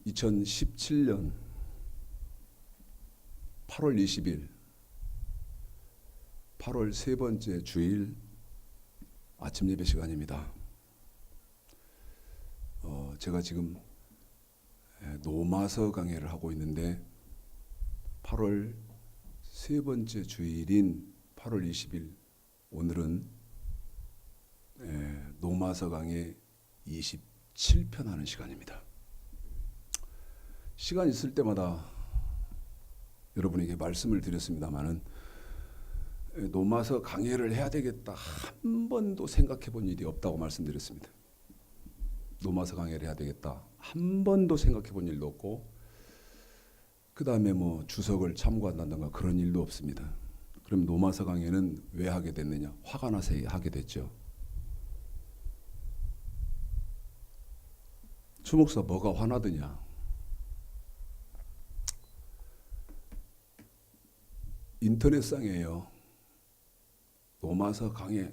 2017년 8월 20일 8월 세 번째 주일 아침 예배 시간입니다. 제가 지금 노마서 강해를 하고 있는데 8월 세 번째 주일인 8월 20일 오늘은 노마서 강해 27편 하는 시간입니다. 시간 있을 때마다 여러분에게 말씀을 드렸습니다마는 노마서 강해를 해야 되겠다 한 번도 생각해 본 일이 없다고 말씀드렸습니다. 노마서 강해를 해야 되겠다 한 번도 생각해 본 일도 없고, 그 다음에 주석을 참고한다든가 그런 일도 없습니다. 그럼 노마서 강해는 왜 하게 됐느냐? 화가 나서 하게 됐죠. 주목사 뭐가 화나더냐? 인터넷상에요, 노마서 강해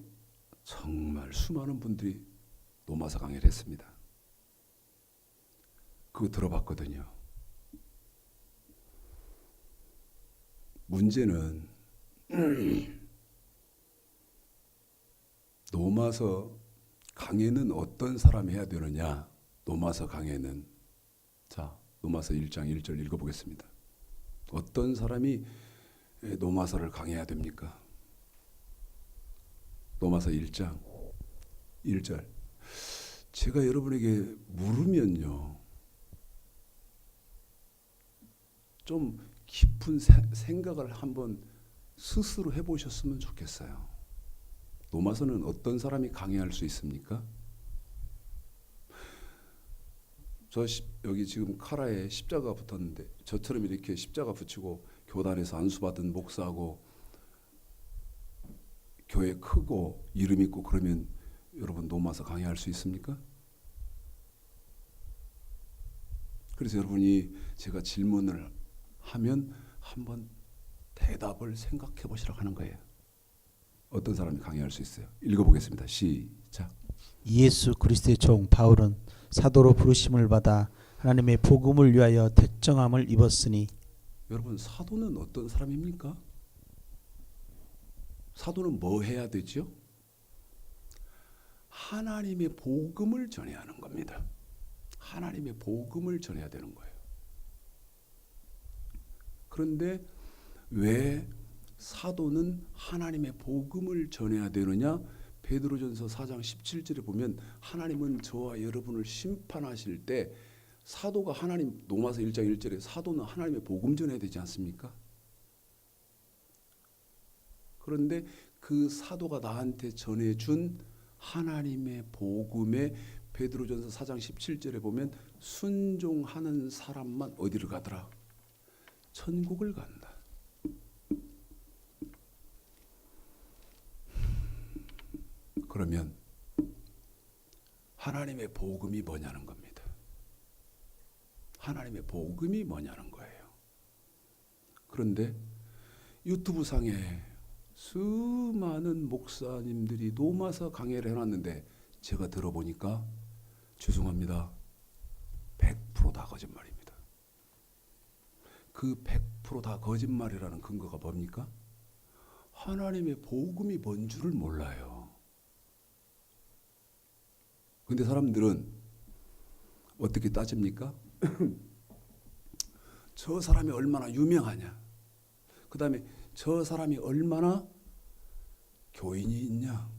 정말 수많은 분들이 노마서 강해를 했습니다. 그거 들어봤거든요. 문제는 노마서 강해는 어떤 사람이 해야 되느냐? 노마서 강해는, 자, 노마서 1장 1절 읽어보겠습니다. 어떤 사람이 노마서를 강해야 됩니까? 노마서 1장 1절. 제가 여러분에게 물으면요, 좀 깊은 생각을 한번 스스로 해보셨으면 좋겠어요. 노마서는 어떤 사람이 강해할 수 있습니까? 여기 지금 카라에 십자가 붙었는데, 저처럼 이렇게 십자가 붙이고 교단에서 안수받은 목사하고 교회 크고 이름 있고 그러면 여러분 노마서 강해할 수 있습니까? 그래서 여러분이 제가 질문을 하면 한번 대답을 생각해 보시라고 하는 거예요. 어떤 사람이 강해할 수 있어요? 읽어보겠습니다. 시작. 예수 그리스도의 종 바울은 사도로 부르심을 받아 하나님의 복음을 위하여 택정함을 입었으니. 여러분, 사도는 어떤 사람입니까? 사도는 뭐 해야 되죠? 하나님의 복음을 전해야 하는 겁니다. 하나님의 복음을 전해야 되는 거예요. 그런데 왜 사도는 하나님의 복음을 전해야 되느냐? 베드로전서 4장 17절에 보면 하나님은 저와 여러분을 심판하실 때 사도가 하나님, 노마서 1장 1절에 사도는 하나님의 복음 전해야 되지 않습니까? 그런데 그 사도가 나한테 전해준 하나님의 복음에 베드로전서 4장 17절에 보면 순종하는 사람만 어디를 가더라? 천국을 간다. 그러면 하나님의 복음이 뭐냐는 겁니다. 하나님의 복음이 뭐냐는 거예요. 그런데 유튜브 상에 수많은 목사님들이 노마서 강해를 해놨는데 제가 들어보니까 죄송합니다, 100% 다 거짓말입니다. 그 100% 다 거짓말이라는 근거가 뭡니까? 하나님의 복음이 뭔 줄을 몰라요. 근데 사람들은 어떻게 따집니까? 저 사람이 얼마나 유명하냐, 그 다음에 저 사람이 얼마나 교인이 있냐.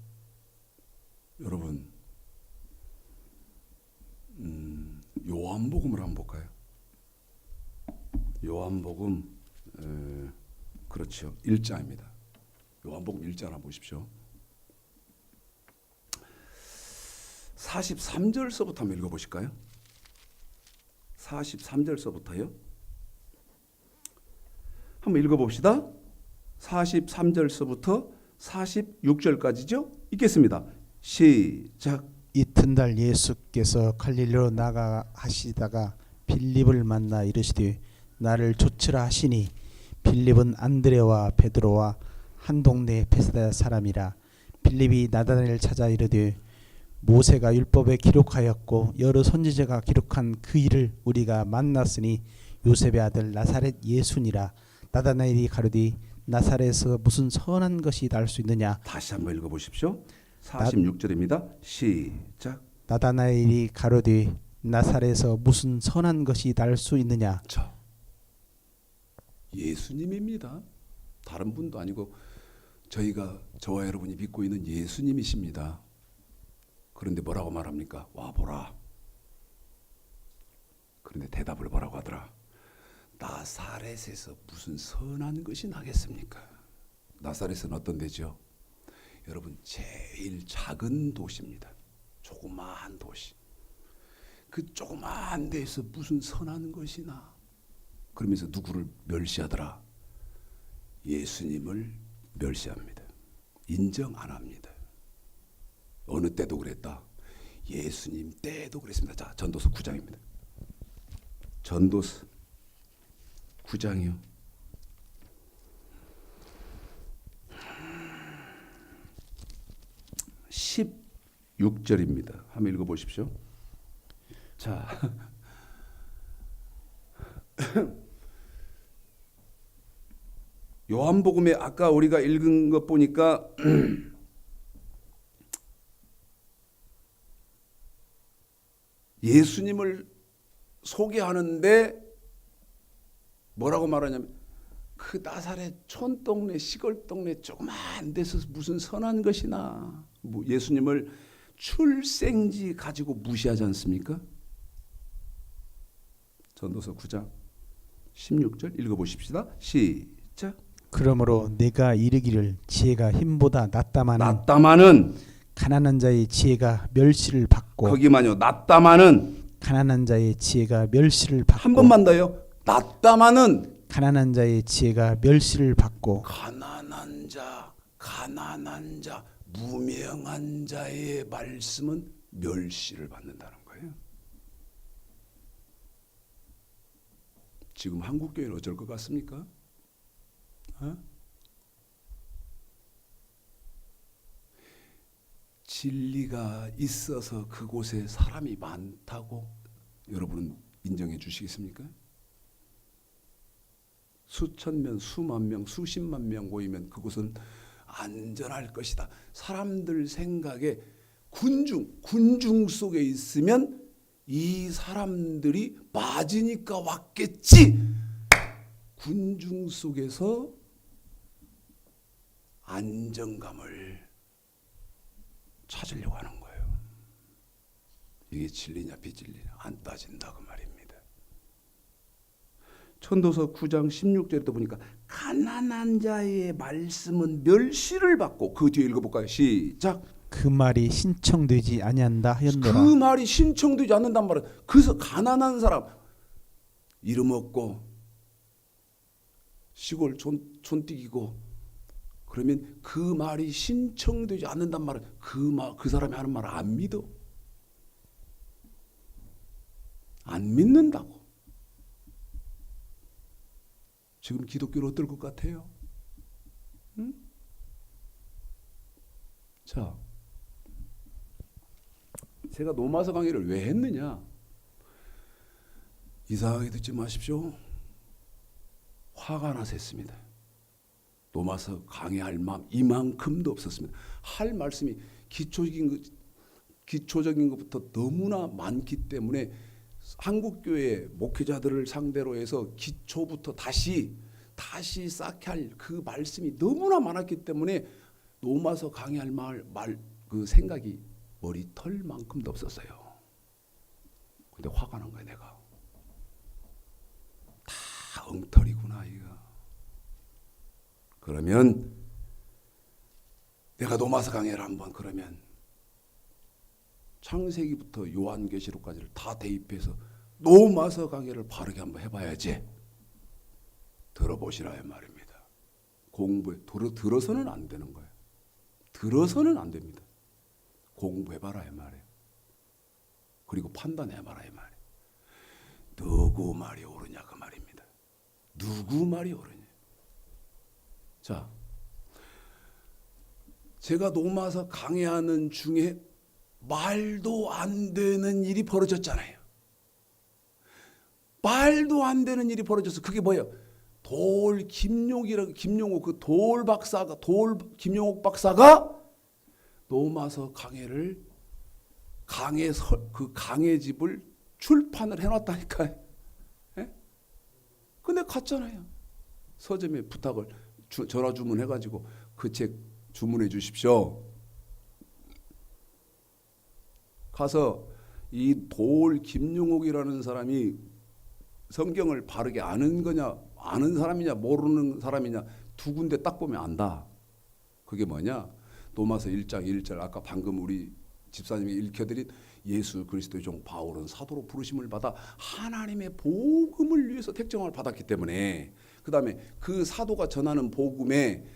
여러분, 요한복음을 한번 볼까요? 요한복음, 그렇죠, 1장입니다. 요한복음 1장 한번 보십시오. 43절서부터 한번 읽어보실까요? 43절서부터요. 한번 읽어봅시다. 43절서부터 46절까지죠. 읽겠습니다. 시작. 이튿날 예수께서 갈릴리로 나가 하시다가 빌립을 만나 이르시되 나를 좇으라 하시니, 빌립은 안드레와 베드로와 한 동네 베세다 사람이라. 빌립이 나다나엘을 찾아 이르되 모세가 율법에 기록하였고 여러 선지자가 기록한 그 일을 우리가 만났으니 요셉의 아들 나사렛 예수니라. 나다나엘이 가로되 나사렛에서 무슨 선한 것이 날 수 있느냐. 다시 한번 읽어보십시오. 46절입니다. 시작. 나다나엘이 가로되 나사렛에서 무슨 선한 것이 날 수 있느냐. 자, 예수님입니다. 다른 분도 아니고 저와 여러분이 믿고 있는 예수님이십니다. 그런데 뭐라고 말합니까? 와 보라. 그런데 대답을 뭐라고 하더라? 나사렛에서 무슨 선한 것이 나겠습니까? 나사렛은 어떤 데죠? 여러분 제일 작은 도시입니다. 조그마한 도시. 그 조그마한 데에서 무슨 선한 것이 나? 그러면서 누구를 멸시하더라? 예수님을 멸시합니다. 인정 안 합니다. 어느 때도 그랬다. 예수님 때도 그랬습니다. 자, 전도서 9장입니다. 전도서 9장이요. 16절입니다. 한번 읽어보십시오. 자, 요한복음에 아까 우리가 읽은 것 보니까 예수님을 소개하는데 뭐라고 말하냐면 그 나사렛 촌동네 시골 동네 조그만 데서 무슨 선한 것이나 예수님을 출생지 가지고 무시하지 않습니까? 전도서 9장 16절 읽어보십시다. 시작. 그러므로 내가 이르기를 지혜가 힘보다 낫다마는 가난한 자의 지혜가 멸시를 받고 거기만요. 낫다마는 가난한 자의 지혜가 멸시를 받고 한 번만 더요. 낫다마는 가난한 자의 지혜가 멸시를 받고 가난한 자, 무명한 자의 말씀은 멸시를 받는다는 거예요. 지금 한국교회는 어쩔 것 같습니까? 진리가 있어서 그곳에 사람이 많다고 여러분은 인정해 주시겠습니까? 수천 명, 수만 명, 수십만 명 모이면 그곳은 안전할 것이다. 사람들 생각에 군중 속에 있으면 이 사람들이 맞으니까 왔겠지. 군중 속에서 안정감을 찾으려고 하는 거예요. 이게 진리냐 비진리냐 안 따진다 그 말입니다. 전도서 9장 16절에도 보니까 가난한 자의 말씀은 멸시를 받고 그 뒤에 읽어볼까요? 시작. 그 말이 신청되지 아니한다 하였노라. 그 말이 신청되지 않는단 말은 그래서 가난한 사람 이름 없고 시골 촌뛰기고 그러면 그 말이 신청되지 않는단 말은 그 사람이 하는 말을 안 믿어. 안 믿는다고. 지금 기독교는 어떨 것 같아요? 응? 자, 제가 노마서 강의를 왜 했느냐? 이상하게 듣지 마십시오. 화가 나서 했습니다. 노마서 강의할 마음 이만큼도 없었습니다. 할 말씀이 기초적인 것부터 너무나 많기 때문에 한국교회 목회자들을 상대로 해서 기초부터 다시 쌓게 할 그 말씀이 너무나 많았기 때문에 노마서 강의할 그 생각이 머리털만큼도 없었어요. 근데 화가 난 거야 내가. 다 엉터리구나 이거. 그러면 내가 노마서 강의를 한번 그러면 창세기부터 요한계시록까지를 다 대입해서 노마서 강의를 바르게 한번 해봐야지. 들어보시라 이 말입니다. 공부해. 들어서는 안 되는 거예요. 들어서는 안 됩니다. 공부해봐라 이 말이에요. 그리고 판단해봐라 이 말이에요. 누구 말이 옳으냐 그 말입니다. 누구 말이 옳으냐. 자, 제가 노마서 강의하는 중에 말도 안 되는 일이 벌어졌잖아요. 말도 안 되는 일이 벌어졌어. 그게 뭐예요? 김용옥 그 김용옥 박사가 노마서 강의 집을 출판을 해놨다니까요. 예? 근데 갔잖아요. 서점에 부탁을 전화 주문해가지고 그 책 주문해 주십시오. 가서 이 김용옥이라는 사람이 성경을 바르게 아는 사람이냐 모르는 사람이냐 두 군데 딱 보면 안다. 그게 뭐냐? 로마서 1장 1절 아까 방금 우리 집사님이 읽혀드린 예수 그리스도의 종 바울은 사도로 부르심을 받아 하나님의 복음을 위해서 택정을 받았기 때문에, 그 다음에 그 사도가 전하는 복음에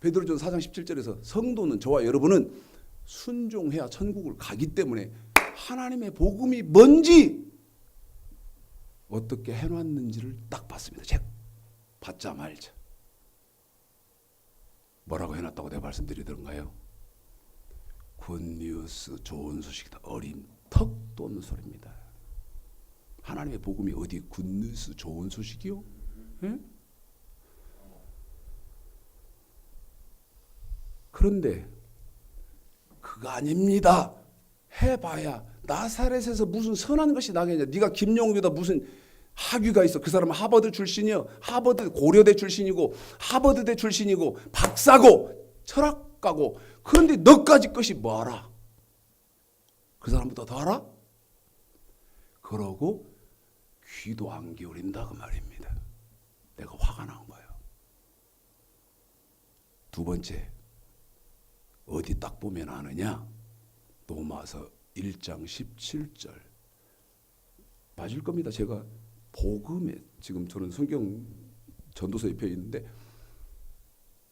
베드로전 4장 17절에서 성도는 저와 여러분은 순종해야 천국을 가기 때문에 하나님의 복음이 뭔지 어떻게 해놨는지를 딱 봤습니다. 책 받자 말자. 뭐라고 해놨다고 내가 말씀드리던가요? 굿뉴스, 좋은 소식이다. 어린 턱도 없는 소리입니다. 하나님의 복음이 어디 굿뉴스, 좋은 소식이요? 예? 그런데 그거 아닙니다. 해봐야 나사렛에서 무슨 선한 것이 나겠냐. 네가 김용규다 무슨 학위가 있어. 그 사람은 하버드 출신이요. 하버드 고려대 출신이고 하버드대 출신이고 박사고 철학가고. 그런데 너까지 것이 뭐 알아? 그 사람보다 더 알아? 그러고 귀도 안 기울인다 그 말입니다. 내가 화가 난 거예요. 두 번째, 어디 딱 보면 아느냐? 로마서 1장 17절 맞을 겁니다. 제가 복음에 지금 저는 성경 전도서 옆에 있는데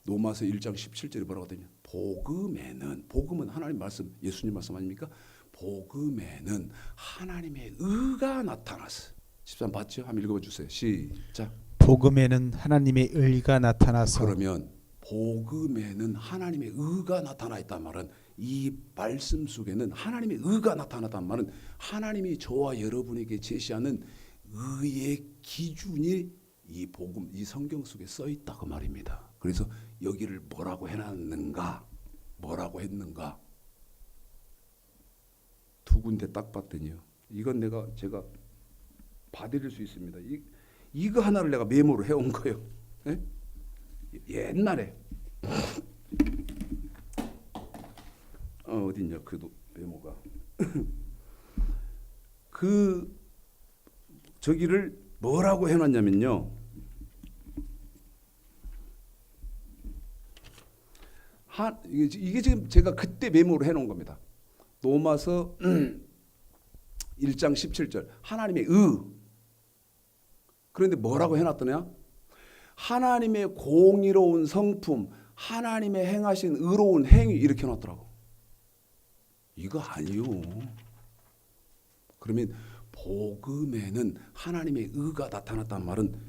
로마서 1장 17절이 뭐라고 하더냐? 복음은 하나님 말씀, 예수님 말씀 아닙니까? 복음에는 하나님의 의가 나타났어. 13 봤죠? 한번 읽어봐 주세요. 시작. 복음에는 하나님의 의가 나타나서. 그러면 복음에는 하나님의 의가 나타나 있단 말은, 이 말씀 속에는 하나님의 의가 나타났단 말은 하나님이 저와 여러분에게 제시하는 의의 기준이 이 복음, 이 성경 속에 써 있다고 말입니다. 그래서 여기를 뭐라고 해놨는가, 뭐라고 했는가 두 군데 딱 봤더니요. 이건 제가 봐드릴 수 있습니다. 이거 하나를 내가 메모를 해온 거예요. 네? 옛날에 어딨냐 그 메모가 그 저기를 뭐라고 해놨냐면요. 이게 지금 제가 그때 메모를 해놓은 겁니다. 로마서 1장 17절 하나님의 의. 그런데 뭐라고 해놨더냐? 하나님의 공의로운 성품, 하나님의 행하신 의로운 행위 이렇게 해놨더라고. 이거 아니요. 그러면 복음에는 하나님의 의가 나타났단 말은,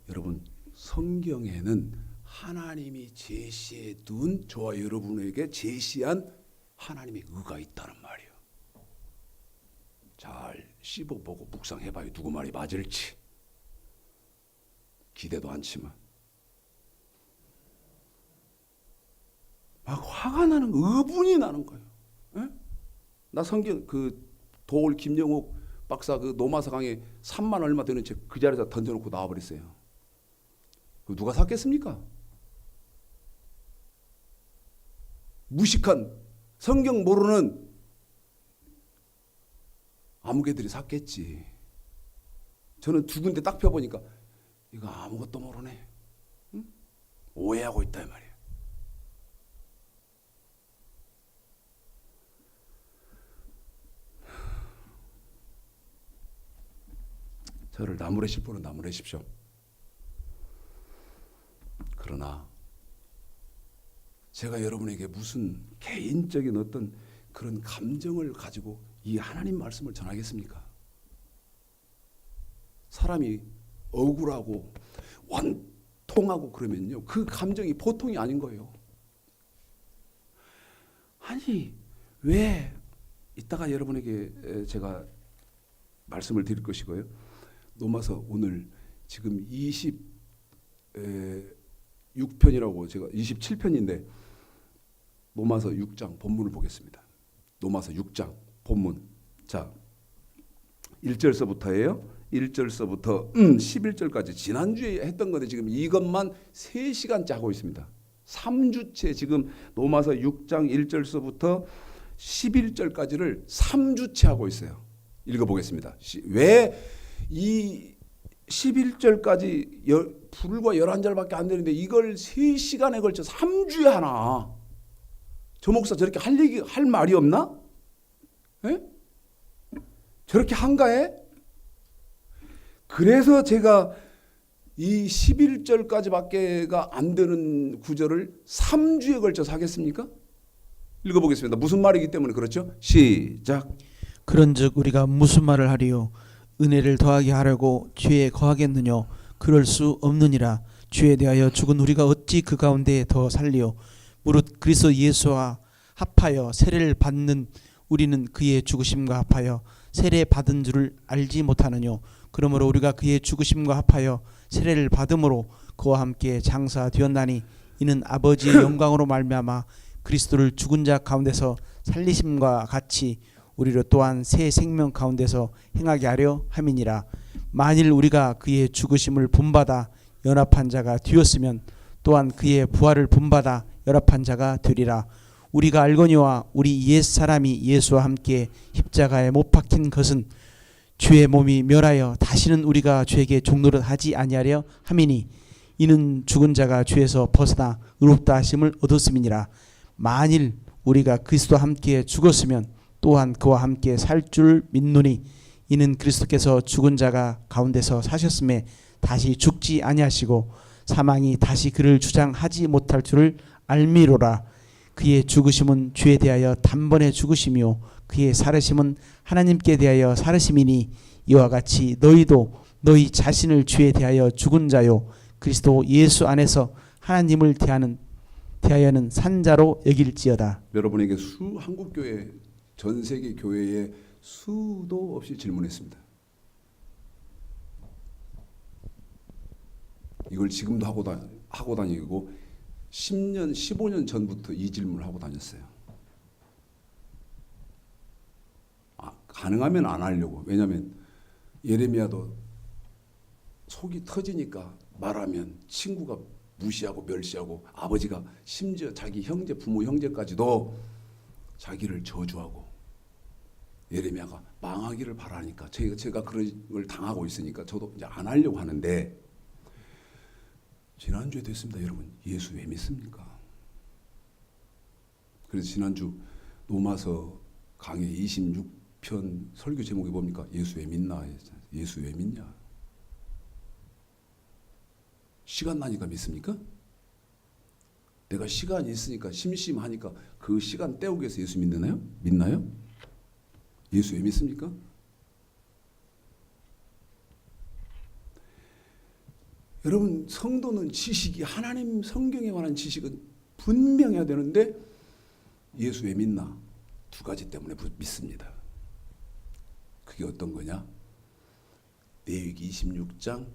여러분 성경에는 하나님이 제시해 둔, 저와 여러분에게 제시한 하나님의 의가 있다는 말이에요. 잘 씹어보고 묵상해봐요. 누구 말이 맞을지. 기대도 않지만 막 화가 나는, 의분이 나는 거예요. 에? 나 성경 김영옥 박사 그 노마서 강의 3만 얼마 되는 책 그 자리에다 던져놓고 나와버렸어요. 누가 샀겠습니까? 무식한 성경 모르는 아무개들이 샀겠지. 저는 두 군데 딱 펴보니까 이거 아무것도 모르네. 응? 오해하고 있다 이 말이에요. 저를 나무래실 분은 나무래십시오. 그러나 제가 여러분에게 무슨 개인적인 어떤 그런 감정을 가지고 이 하나님 말씀을 전하겠습니까? 사람이 억울하고 원통하고 그러면요, 그 감정이 보통이 아닌 거예요. 아니 왜 이따가 여러분에게 제가 말씀을 드릴 것이고요. 로마서 오늘 지금 26편이라고 제가 27편인데 로마서 6장 본문을 보겠습니다. 로마서 6장 본문. 자, 1절서부터예요. 1절서부터 11절까지 지난주에 했던 건데 지금 이것만 3시간째 하고 있습니다. 3주째 지금 로마서 6장 1절서부터 11절까지를 3주째 하고 있어요. 읽어보겠습니다. 왜 이 11절까지 불과 11절밖에 안 되는데 이걸 3시간에 걸쳐 3주에 하나. 저 목사 저렇게 할 말이 없나? 에? 저렇게 한가해? 그래서 제가 이 11절까지밖에가 안 되는 구절을 3주에 걸쳐서 하겠습니까? 읽어보겠습니다. 무슨 말이기 때문에 그렇죠? 시작. 그런즉 우리가 무슨 말을 하리요? 은혜를 더하게 하려고 죄에 거하겠느냐? 그럴 수 없느니라. 죄에 대하여 죽은 우리가 어찌 그 가운데 더 살리요? 무릇 그리스도 예수와 합하여 세례를 받는 우리는 그의 죽으심과 합하여 세례 받은 줄을 알지 못하느뇨? 그러므로 우리가 그의 죽으심과 합하여 세례를 받음으로 그와 함께 장사되었나니 이는 아버지의 영광으로 말미암아 그리스도를 죽은 자 가운데서 살리심과 같이 우리로 또한 새 생명 가운데서 행하게 하려 함이니라. 만일 우리가 그의 죽으심을 본받아 연합한 자가 되었으면 또한 그의 부활을 본받아 연합한 자가 되리라. 우리가 알거니와 우리 옛 사람이 예수와 함께 십자가에 못 박힌 것은 죄의 몸이 멸하여 다시는 우리가 죄에게 종노릇 하지 아니하려 함이니 이는 죽은 자가 죄에서 벗어나 의롭다 하심을 얻었음이니라. 만일 우리가 그리스도와 함께 죽었으면 또한 그와 함께 살 줄 믿노니 이는 그리스도께서 죽은 자가 가운데서 사셨음에 다시 죽지 아니하시고 사망이 다시 그를 주장하지 못할 줄을 알미로라. 그의 죽으심은 죄에 대하여 단번에 죽으심이요 그의 살으심은 하나님께 대하여 살으심이니 이와 같이 너희도 너희 자신을 죄에 대하여 죽은 자요 그리스도 예수 안에서 하나님을 대하여는 산 자로 여길지어다. 여러분에게 한국교회 전 세계 교회에 수도 없이 질문했습니다. 이걸 지금도 하고 다니고 10년, 15년 전부터 이 질문을 하고 다녔어요. 가능하면 안 하려고. 왜냐하면 예레미야도 속이 터지니까 말하면 친구가 무시하고 멸시하고 아버지가 심지어 자기 형제, 부모 형제까지도 자기를 저주하고 예레미야가 망하기를 바라니까 제가 그런 걸 당하고 있으니까 저도 이제 안 하려고 하는데 지난주에 됐습니다. 여러분 예수 왜 믿습니까? 그래서 지난주 로마서 강해 26편 설교 제목이 뭡니까? 예수 왜 믿나? 예수 왜 믿냐? 시간 나니까 믿습니까? 내가 시간이 있으니까 심심하니까 그 시간 때우기 위해서 예수 믿나요? 예수 왜 믿습니까? 여러분 성도는 지식이 하나님 성경에 관한 지식은 분명해야 되는데 예수 왜 믿나? 2가지 때문에 믿습니다. 그게 어떤 거냐? 레위기 26장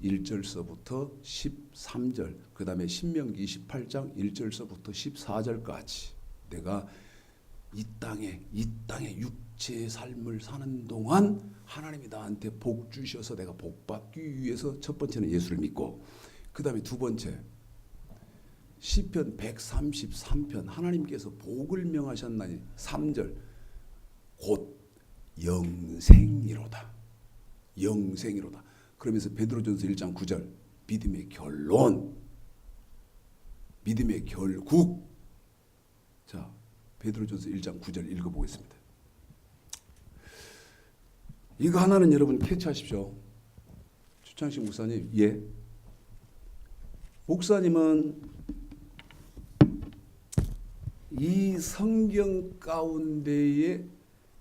1절서부터 13절 그 다음에 신명기 28장 1절서부터 14절까지 내가 이 땅에 육체의 삶을 사는 동안 하나님이 나한테 복 주셔서 내가 복 받기 위해서 첫 번째는 예수를 믿고 그 다음에 2번째 시편 133편 하나님께서 복을 명하셨나니 3절 곧 영생이로다. 그러면서 베드로전서 1장 9절 믿음의 결론, 믿음의 결국. 자, 베드로전서 1장 9절 읽어보겠습니다. 이거 하나는 여러분 캐치하십시오. 추창식 목사님, 예. 목사님은 이 성경 가운데에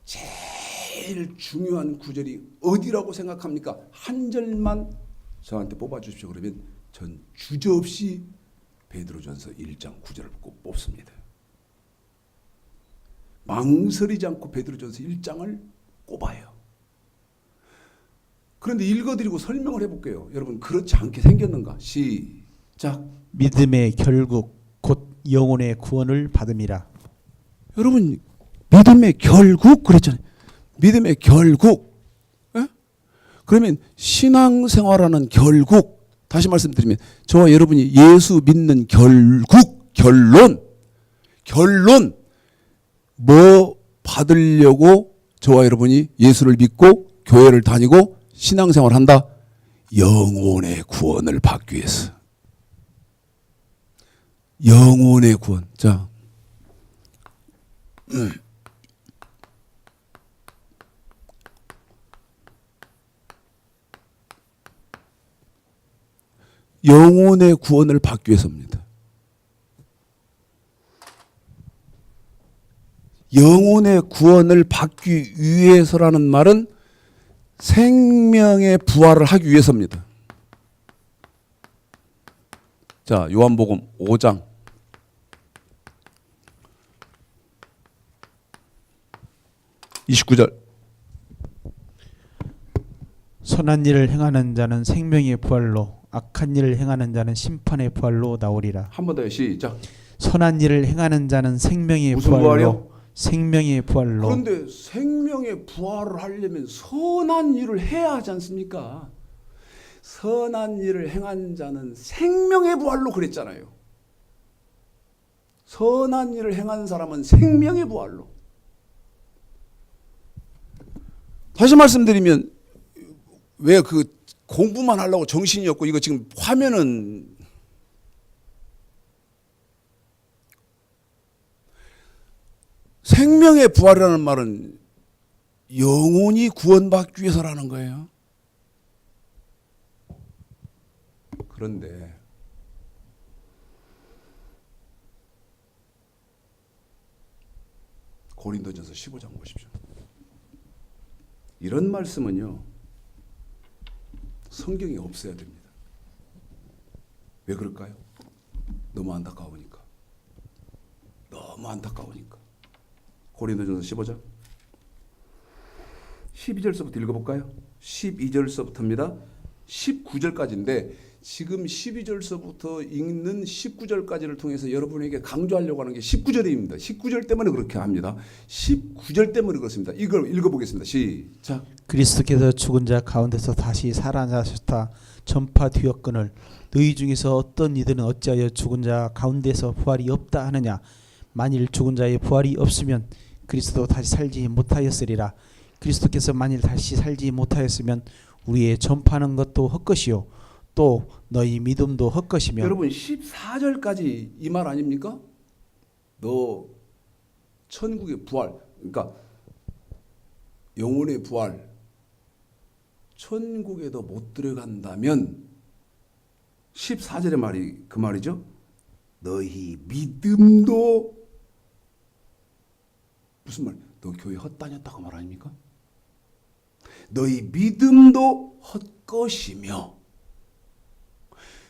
제일 중요한 구절이 어디라고 생각합니까? 한 절만 저한테 뽑아주십시오. 그러면 전 주저없이 베드로전서 1장 9절을 꼭 뽑습니다. 망설이지 않고 베드로전서 1장을 꼽아요. 그런데 읽어드리고 설명을 해볼게요. 여러분 그렇지 않게 생겼는가? 시작. 믿음의 결국 곧 영혼의 구원을 받음이라. 여러분 믿음의 결국 그랬잖아요. 믿음의 결국. 에? 그러면 신앙생활하는 결국, 다시 말씀드리면 저와 여러분이 예수 믿는 결국, 결론 뭐 받으려고 저와 여러분이 예수를 믿고 교회를 다니고 신앙생활을 한다? 영혼의 구원을 받기 위해서. 영혼의 구원. 자, 영혼의 구원을 받기 위해서입니다. 영혼의 구원을 받기 위해서라는 말은 생명의 부활을 하기 위해서입니다. 자, 요한복음 5장 29절. 선한 일을 행하는 자는 생명의 부활로, 악한 일을 행하는 자는 심판의 부활로 나오리라. 한 번 더요. 시작. 선한 일을 행하는 자는 생명의 무슨 부활로, 부활이요? 생명의 부활로. 그런데 생명의 부활을 하려면 선한 일을 해야 하지 않습니까? 선한 일을 행한 자는 생명의 부활로 그랬잖아요. 선한 일을 행한 사람은 생명의 부활로. 다시 말씀드리면 왜 그 공부만 하려고 정신이 없고, 이거 지금 화면은 생명의 부활이라는 말은 영혼이 구원받기 위해서라는 거예요. 그런데 고린도전서 15장 보십시오. 이런 말씀은요, 성경에 없어야 됩니다. 왜 그럴까요? 너무 안타까우니까. 너무 안타까우니까. 고린도전서 15장 12절서부터 읽어볼까요? 12절서부터입니다. 19절까지인데 지금 12절서부터 읽는 19절까지를 통해서 여러분에게 강조하려고 하는 게 19절입니다. 19절 때문에 그렇게 합니다. 19절 때문에 그렇습니다. 이걸 읽어보겠습니다. 시작. 그리스도께서 죽은 자 가운데서 다시 살아나셨다 전파되었거늘 너희 중에서 어떤 이들은 어찌하여 죽은 자 가운데서 부활이 없다 하느냐. 만일 죽은 자의 부활이 없으면 그리스도 다시 살지 못하였으리라. 그리스도께서 만일 다시 살지 못하였으면 우리의 전파하는 것도 헛것이요 또 너희 믿음도 헛것이며. 여러분 14절까지 이 말 아닙니까? 너 천국의 부활, 그러니까 영혼의 부활, 천국에도 못 들어간다면 14절의 말이 그 말이죠. 너희 믿음도, 무슨 말? 너 교회 헛다녔다고 말 아닙니까? 너희 믿음도 헛것이며.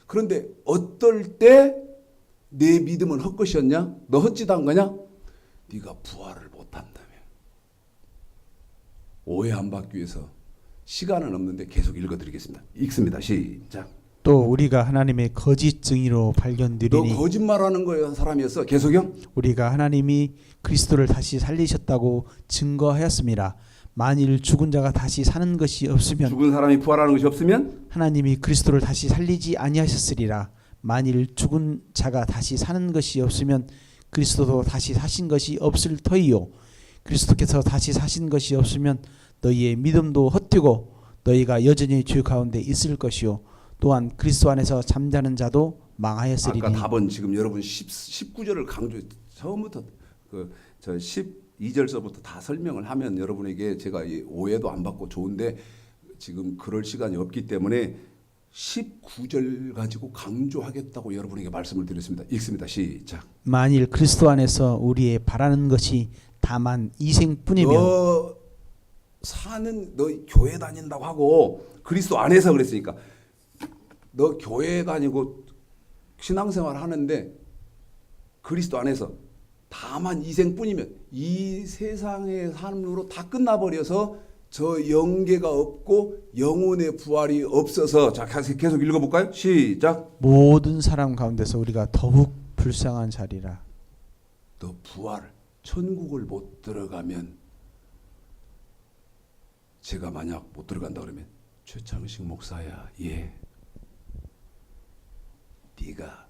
그런데 어떨 때 내 믿음은 헛것이었냐? 너 헛짓한 거냐? 네가 부활을 못한다면. 오해 안 받기 위해서 시간은 없는데 계속 읽어드리겠습니다. 읽습니다. 시작. 또 우리가 하나님의 거짓 증인으로 너 발견되리니. 거짓말하는 거예요 사람이었어. 계속요. 우리가 하나님이 그리스도를 다시 살리셨다고 증거하였습니다. 만일 죽은 자가 다시 사는 것이 없으면, 죽은 사람이 부활하는 것이 없으면 하나님이 그리스도를 다시 살리지 아니하셨으리라. 만일 죽은 자가 다시 사는 것이 없으면 그리스도도 다시 사신 것이 없을 터이요. 그리스도께서 다시 사신 것이 없으면 너희의 믿음도 헛되고 너희가 여전히 죄 가운데 있을 것이요 또한 그리스도 안에서 잠자는 자도 망하였으리니. 아까 답은 지금 여러분 19절을 강조해. 처음부터 저 12절서부터 다 설명을 하면 여러분에게 제가 오해도 안 받고 좋은데 지금 그럴 시간이 없기 때문에 19절 가지고 강조하겠다고 여러분에게 말씀을 드렸습니다. 읽습니다. 시작. 만일 그리스도 안에서 우리의 바라는 것이 다만 이생뿐이면. 너 교회 다닌다고 하고 그리스도 안에서 그랬으니까 너 교회 다니고 신앙생활 하는데 그리스도 안에서 다만 이생뿐이면 이 세상의 삶으로 다 끝나버려서 저 영계가 없고 영혼의 부활이 없어서 자 계속 읽어볼까요? 시작. 모든 사람 가운데서 우리가 더욱 불쌍한 자리라. 또 부활 천국을 못 들어가면 제가 만약 못 들어간다 그러면 최창식 목사야 예 네가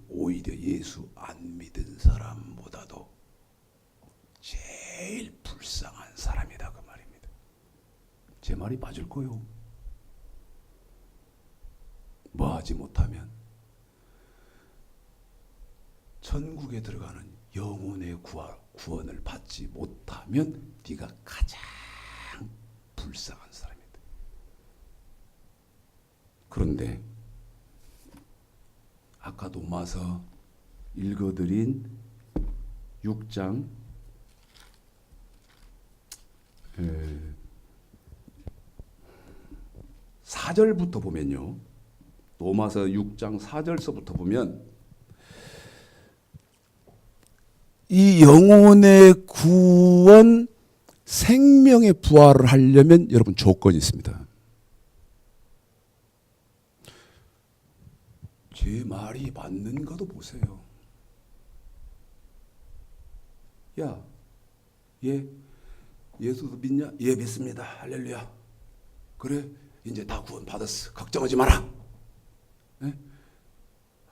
오히려 예수 안 믿은 사람보다도 제일 불쌍한 사람이다 그 말입니다. 제 말이 맞을 거요. 뭐 하지 못하면 천국에 들어가는 영혼의 구원을 받지 못하면 네가 가장 불쌍한 사람이다. 그런데 아까 로마서 읽어드린 6장 4절부터 보면요. 로마서 6장 4절서부터 보면 이 영혼의 구원 생명의 부활을 하려면 여러분 조건이 있습니다. 제 말이 맞는가도 보세요. 야, 예수도 믿냐? 예, 믿습니다. 할렐루야. 그래, 이제 다 구원 받았어. 걱정하지 마라. 네?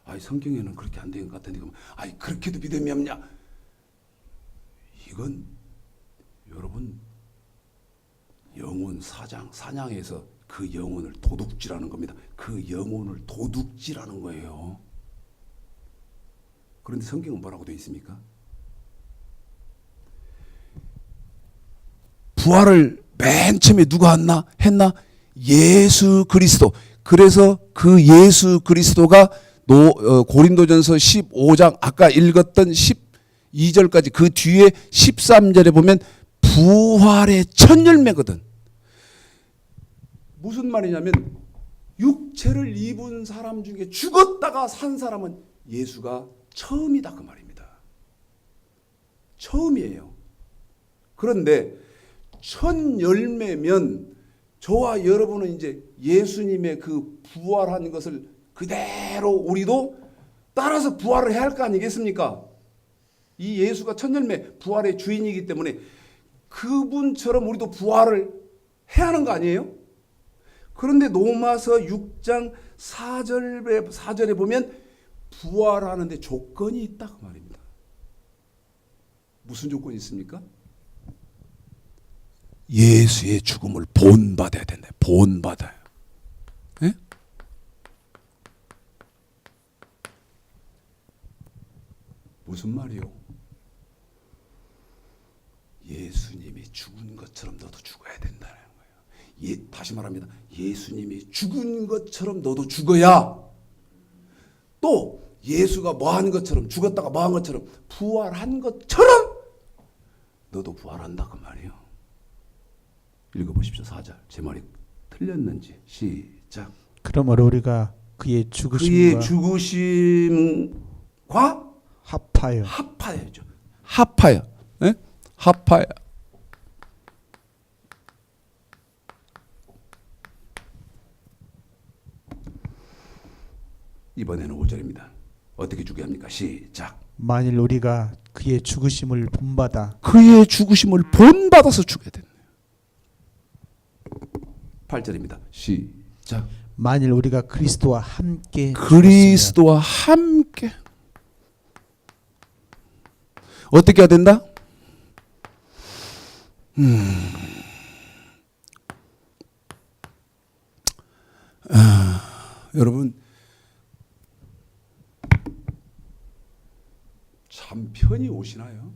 아이 성경에는 그렇게 안 된 것 같은데, 아이 그렇게도 믿음이 없냐? 이건 여러분 영혼 사냥해서 그 영혼을 도둑질하는 겁니다. 그 영혼을 도둑질하는 거예요. 그런데 성경은 뭐라고 되어 있습니까? 부활을 맨 처음에 누가 했나? 예수 그리스도. 그래서 그 예수 그리스도가 고린도전서 15장 아까 읽었던 12절까지 그 뒤에 13절에 보면 부활의 첫 열매거든. 무슨 말이냐면 육체를 입은 사람 중에 죽었다가 산 사람은 예수가 처음이다 그 말입니다. 처음이에요. 그런데 첫 열매면 저와 여러분은 이제 예수님의 그 부활한 것을 그대로 우리도 따라서 부활을 해야 할 거 아니겠습니까? 이 예수가 첫 열매 부활의 주인이기 때문에 그분처럼 우리도 부활을 해야 하는 거 아니에요? 그런데 로마서 6장 4절에 보면 부활하는데 조건이 있다 그 말입니다. 무슨 조건이 있습니까? 예수의 죽음을 본받아야 된다. 본받아요. 네? 무슨 말이요? 예수님이 죽은 것처럼 너도 죽어야 된다는 거예요. 다시 말합니다. 예수님이 죽은 것처럼 너도 죽어야 또 예수가 뭐 한 것처럼 죽었다가 뭐 한 것처럼 부활한 것처럼 너도 부활한다 그 말이에요. 읽어보십시오. 4절. 제 말이 틀렸는지 시작. 그러므로 우리가 그의 죽으심과 합하여죠. 합하여. 네? 합하여. 이번에는 5절입니다. 어떻게 죽여야 합니까? 시작. 만일 우리가 그의 죽으심을 본받아 그의 죽으심을 본받아서 죽여야 된다. 8절입니다. 시작. 만일 우리가 그리스도와 함께 어떻게 해야 된다? 여러분 참 편히 오시나요?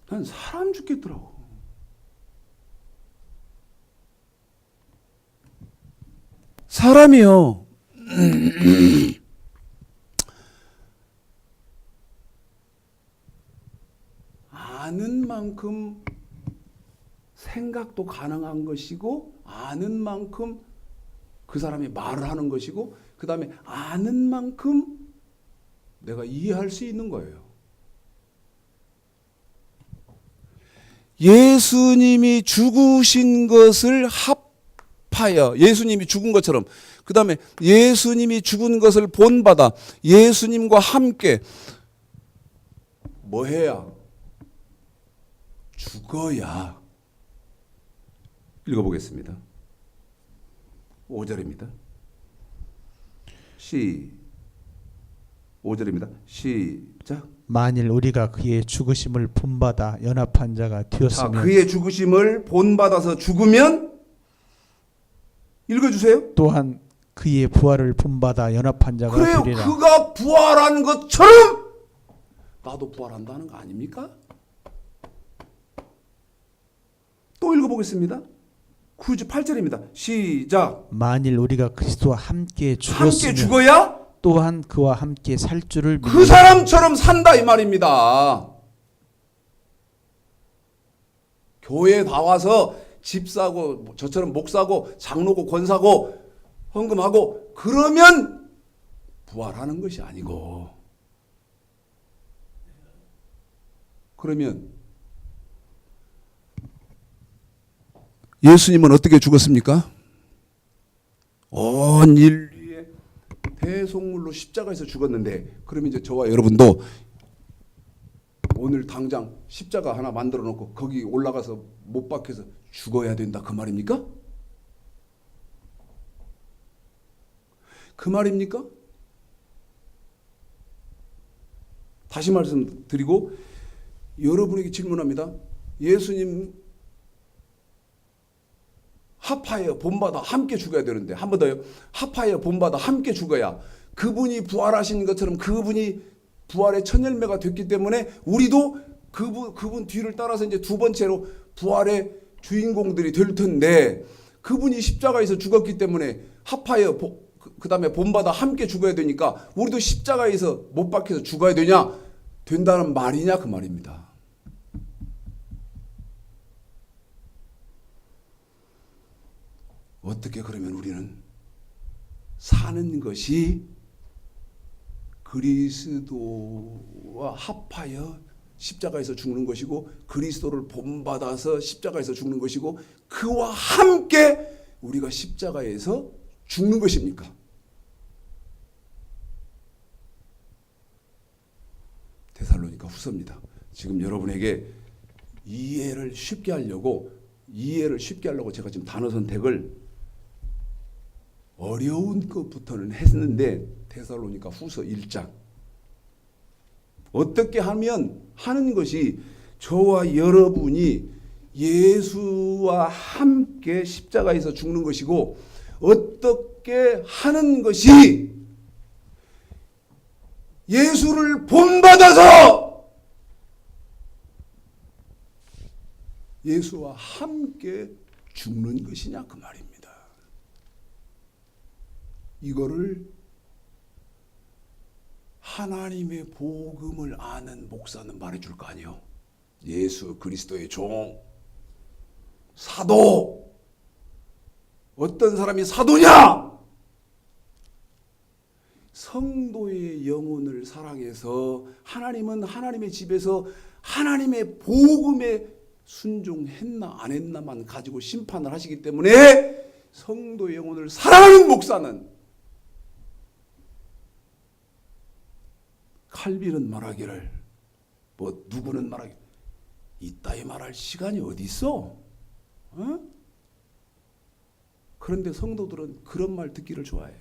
난 사람 죽겠더라고. 사람이요. 아는 만큼 생각도 가능한 것이고 아는 만큼 그 사람이 말을 하는 것이고 그 다음에 아는 만큼 내가 이해할 수 있는 거예요. 예수님이 죽으신 것을 합하여, 예수님이 죽은 것처럼, 그 다음에 예수님이 죽은 것을 본받아 예수님과 함께 뭐 해야? 죽어야. 읽어보겠습니다. 5절입니다. 5절입니다. 시작. 만일 우리가 그의 죽으심을 본받아 연합한 자가 자, 되었으면 그의 죽으심을 본받아서 죽으면 읽어주세요. 또한 그의 부활을 본받아 연합한 자가 그래요. 되리라. 그가 부활한 것처럼 나도 부활한다는 거 아닙니까? 또 읽어보겠습니다. 8절입니다. 시작. 만일 우리가 그리스도와 함께 함께 죽었으면 죽어야 또한 그와 함께 살 줄을 그 사람처럼 산다 이 말입니다. 교회에 다 와서 집 사고 저처럼 목 사고 장로고 권사고 헌금하고 그러면 부활하는 것이 아니고, 그러면 예수님은 어떻게 죽었습니까? 온 인류의 대속물로 십자가에서 죽었는데, 그러면 이제 저와 여러분도 오늘 당장 십자가 하나 만들어 놓고 거기 올라가서 못 박혀서 죽어야 된다 그 말입니까? 그 말입니까? 다시 말씀드리고 여러분에게 질문합니다. 예수님 합하여 본받아 함께 죽어야 되는데, 한 번 더요. 합하여 본받아 함께 죽어야 그분이 부활하신 것처럼 그분이 부활의 첫 열매가 됐기 때문에 우리도 그분 뒤를 따라서 이제 두 번째로 부활의 주인공들이 될 텐데, 그분이 십자가에서 죽었기 때문에 합하여 그 다음에 본받아 함께 죽어야 되니까 우리도 십자가에서 못 박혀서 죽어야 되냐? 된다는 말이냐 그 말입니다. 어떻게 그러면 우리는 사는 것이 그리스도와 합하여 십자가에서 죽는 것이고 그리스도를 본받아서 십자가에서 죽는 것이고 그와 함께 우리가 십자가에서 죽는 것입니까? 데살로니가 후서입니다. 지금 여러분에게 이해를 쉽게 하려고 제가 지금 단어 선택을 어려운 것부터는 했는데, 데살로니가 후서 1장 어떻게 하면 하는 것이 저와 여러분이 예수와 함께 십자가에서 죽는 것이고, 어떻게 하는 것이 예수를 본받아서 예수와 함께 죽는 것이냐 그 말입니다. 이거를 하나님의 복음을 아는 목사는 말해줄 거 아니에요. 예수 그리스도의 종, 사도. 어떤 사람이 사도냐? 성도의 영혼을 사랑해서 하나님은 하나님의 집에서 하나님의 복음에 순종했나 안 했나만 가지고 심판을 하시기 때문에 성도의 영혼을 사랑하는 목사는 칼빈은 말하기를 뭐 누구는 말하기를 이따위 말할 시간이 어디 있어? 어? 그런데 성도들은 그런 말 듣기를 좋아해.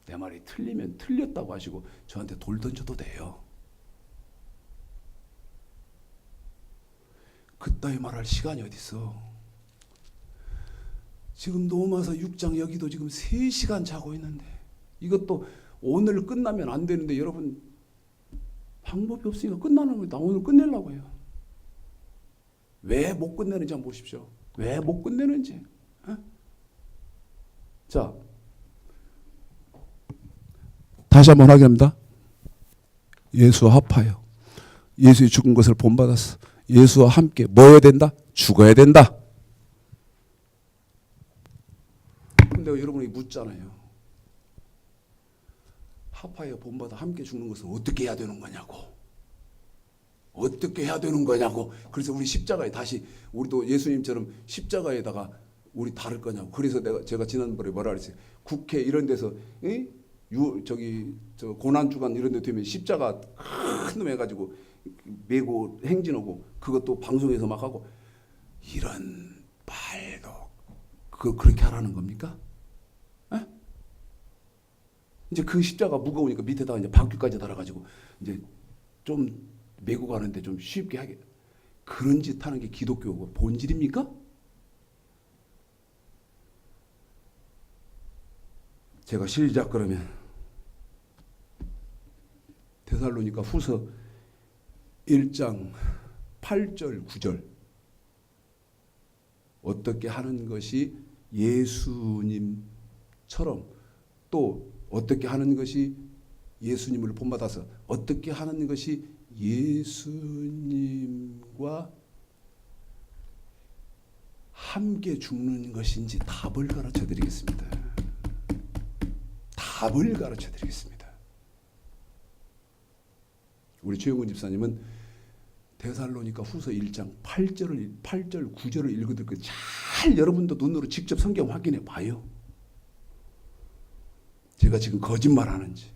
내 말이 틀리면 틀렸다고 하시고 저한테 돌 던져도 돼요. 그따위 말할 시간이 어디 있어? 지금 로마서 6장 여기도 지금 3시간 자고 있는데, 이것도 오늘 끝나면 안 되는데 여러분 방법이 없으니까 끝나는 거예요. 나 오늘 끝내려고 해요. 왜 못 끝내는지 한번 보십시오. 왜 못 끝내는지. 어? 자, 다시 한번 확인합니다. 예수와 합하여 예수의 죽은 것을 본받았어. 예수와 함께 뭐 해야 된다? 죽어야 된다. 근데 여러분이 묻잖아요. 합하여 본받아 함께 죽는 것을 어떻게 해야 되는 거냐고. 어떻게 해야 되는 거냐고. 그래서 우리 십자가에 다시 우리도 예수님처럼 십자가에다가 우리 다를 거냐고. 그래서 제가 지난번에 뭐라 그랬어요. 국회 이런 데서 저 고난 주간 이런 데 되면 십자가 큰 놈 해가지고 메고 행진하고 그것도 방송에서 막 하고 이런 말도 그렇게 하라는 겁니까? 에? 이제 그 십자가 무거우니까 밑에다가 이제 바퀴까지 달아가지고 이제 좀 메고 가는데 좀 쉽게 하게 그런 짓 하는 게 기독교 본질입니까? 제가 시작 그러면 데살로니가 후서 1장 8절 9절 어떻게 하는 것이 예수님처럼 또 어떻게 하는 것이 예수님을 본받아서 어떻게 하는 것이 예수님과 함께 죽는 것인지 답을 가르쳐 드리겠습니다. 답을 가르쳐 드리겠습니다. 우리 최영훈 집사님은 데살로니가 후서 1장 8절 9절을 읽어드릴 거예요. 잘 여러분도 눈으로 직접 성경 확인해 봐요. 제가 지금 거짓말 하는지.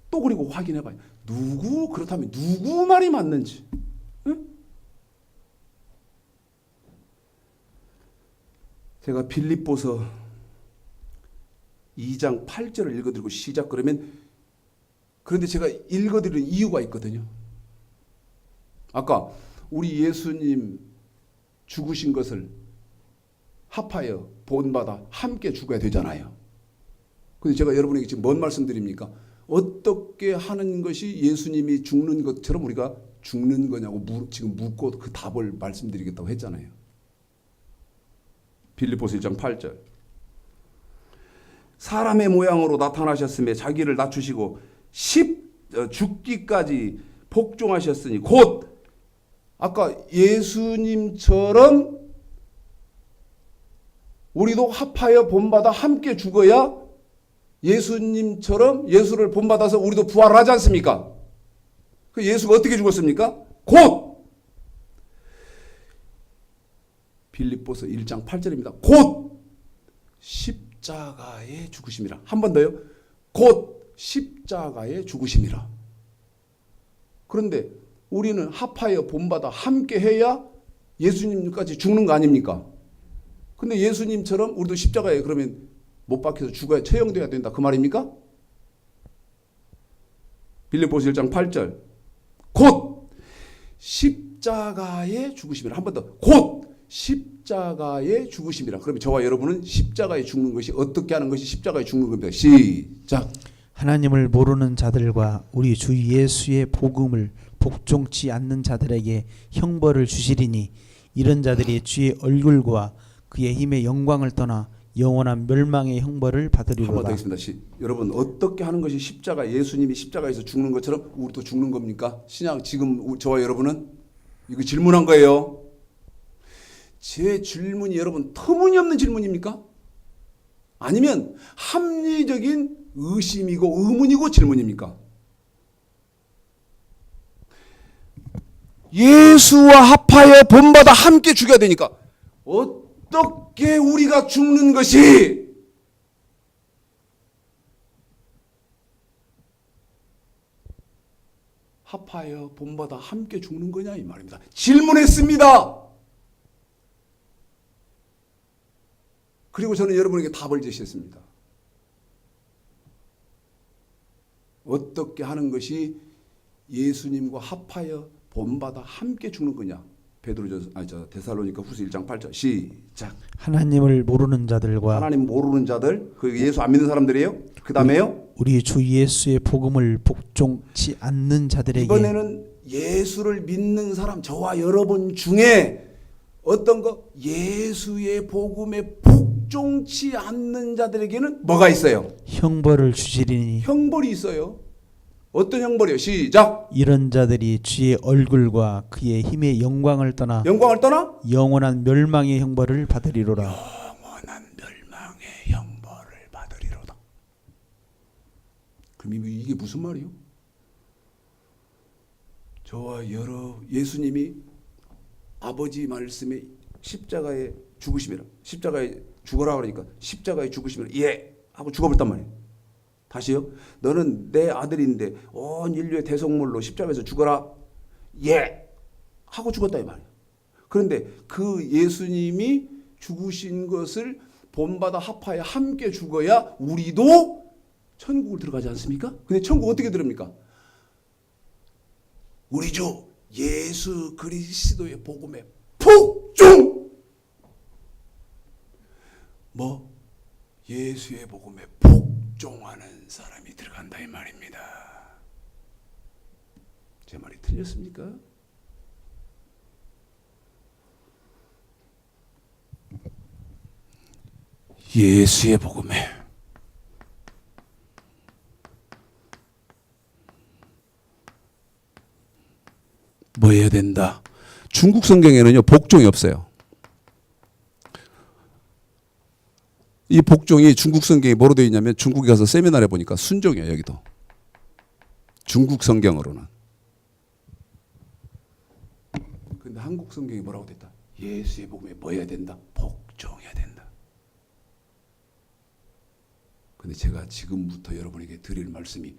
또 그리고 확인해 봐요. 그렇다면 누구 말이 맞는지. 응? 제가 빌립보서 2장 8절을 읽어드리고 시작 그런데 제가 읽어드리는 이유가 있거든요. 아까 우리 예수님 죽으신 것을 합하여 본받아 함께 죽어야 되잖아요. 근데 제가 여러분에게 지금 뭔 말씀드립니까? 어떻게 하는 것이 예수님이 죽는 것처럼 우리가 죽는 거냐고 지금 묻고 그 답을 말씀드리겠다고 했잖아요. 빌립보서 1장 8절 사람의 모양으로 나타나셨으며 자기를 낮추시고 죽기까지 복종하셨으니 곧 아까 예수님처럼 우리도 합하여 본받아 함께 죽어야 예수님처럼 예수를 본받아서 우리도 부활을 하지 않습니까? 그 예수가 어떻게 죽었습니까? 곧 빌립보서 1장 8절입니다. 곧 십자가에 죽으심이라. 한 번 더요. 곧 십자가에 죽으심이라. 그런데 우리는 합하여 본받아 함께 해야 예수님까지 죽는 거 아닙니까? 근데 예수님처럼 우리도 십자가에 그러면 못 박혀서 죽어야 처형돼야 된다 그 말입니까? 빌립보서 1장 8절 곧 십자가에 죽으심이라. 한 번 더. 곧 십자가에 죽으심이라. 그러면 저와 여러분은 십자가에 죽는 것이 어떻게 하는 것이 십자가에 죽는 겁니다. 시작. 하나님을 모르는 자들과 우리 주 예수의 복음을 복종치 않는 자들에게 형벌을 주시리니 이런 자들이 주의 얼굴과 그의 힘의 영광을 떠나 영원한 멸망의 형벌을 받으리로다. 한 번 더 하겠습니다. 여러분 어떻게 하는 것이 십자가 예수님이 십자가에서 죽는 것처럼 우리도 죽는 겁니까? 신약 지금 저와 여러분은 이거 질문한 거예요. 제 질문이 여러분 터무니없는 질문입니까? 아니면 합리적인 의심이고 의문이고 질문입니까? 예수와 합하여 본받아 함께 죽여야 되니까 어떻게 우리가 죽는 것이 합하여 본받아 함께 죽는 거냐 이 말입니다. 질문했습니다. 그리고 저는 여러분에게 답을 제시했습니다. 어떻게 하는 것이 예수님과 합하여 본받아 함께 죽는 거냐? 데살로니가 후서 1장 8절 시작. 하나님을 모르는 자들과 하나님 모르는 자들, 그 예수 안 믿는 사람들이에요. 그 다음에요. 우리 주 예수의 복음을 복종치 않는 자들에게. 이번에는 예수를 믿는 사람 저와 여러분 중에 어떤 거 예수의 복음에 복종치 않는 자들에게는 뭐가 있어요? 형벌을 주시리니. 형벌이 있어요. 어떤 형벌이요? 시작. 이런 자들이 주의 얼굴과 그의 힘의 영광을 떠나 영원한 멸망의 형벌을 받으리로라. 영원한 멸망의 형벌을 받으리로다. 그럼 이게 무슨 말이요? 저와 여러 예수님이 아버지 말씀에 십자가에 죽으심이라, 십자가에 죽어라 그러니까 십자가에 죽으심이라 예 하고 죽어버렸단 말이에요. 다시요. 너는 내 아들인데 온 인류의 대속물로 십자가에서 죽어라 예 하고 죽었다 이 말이에요. 그런데 그 예수님이 죽으신 것을 본받아 합하여 함께 죽어야 우리도 천국을 들어가지 않습니까? 근데 천국 어떻게 들어갑니까? 우리 주 예수 그리스도의 복음에 복종! 뭐? 예수의 복음에 복종하는 사람이 들어간다 이 말입니다. 제 말이 틀렸습니까? 예수의 복음에 뭐 해야 된다? 중국 성경에는요 복종이 없어요. 이 복종이 중국 성경에 뭐로 되어 있냐면 중국에 가서 세미나를 해보니까 순종이에요. 여기도 중국 성경으로는. 근데 한국 성경이 뭐라고 됐다? 예수의 복음에 뭐 해야 된다? 복종해야 된다. 근데 제가 지금부터 여러분에게 드릴 말씀이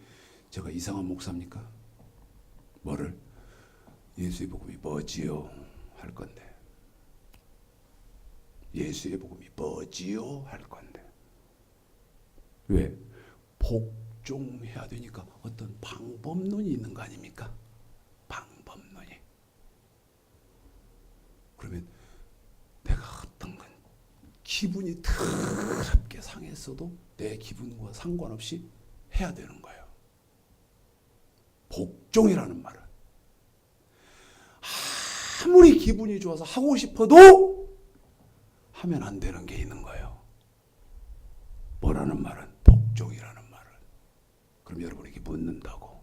제가 이상한 목사입니까? 뭐를? 예수의 복음이 뭐지요? 할 건데. 예수의 복음이 뭐지요? 할 건데. 왜? 복종해야 되니까 어떤 방법론이 있는 거 아닙니까? 방법론이. 그러면 내가 어떤 건 기분이 더럽게 상했어도 내 기분과 상관없이 해야 되는 거예요. 복종이라는 말은 아무리 기분이 좋아서 하고 싶어도 하면 안 되는 게 있는 거예요. 뭐라는 말은? 복종이라는 말은. 그럼 여러분에게 묻는다고.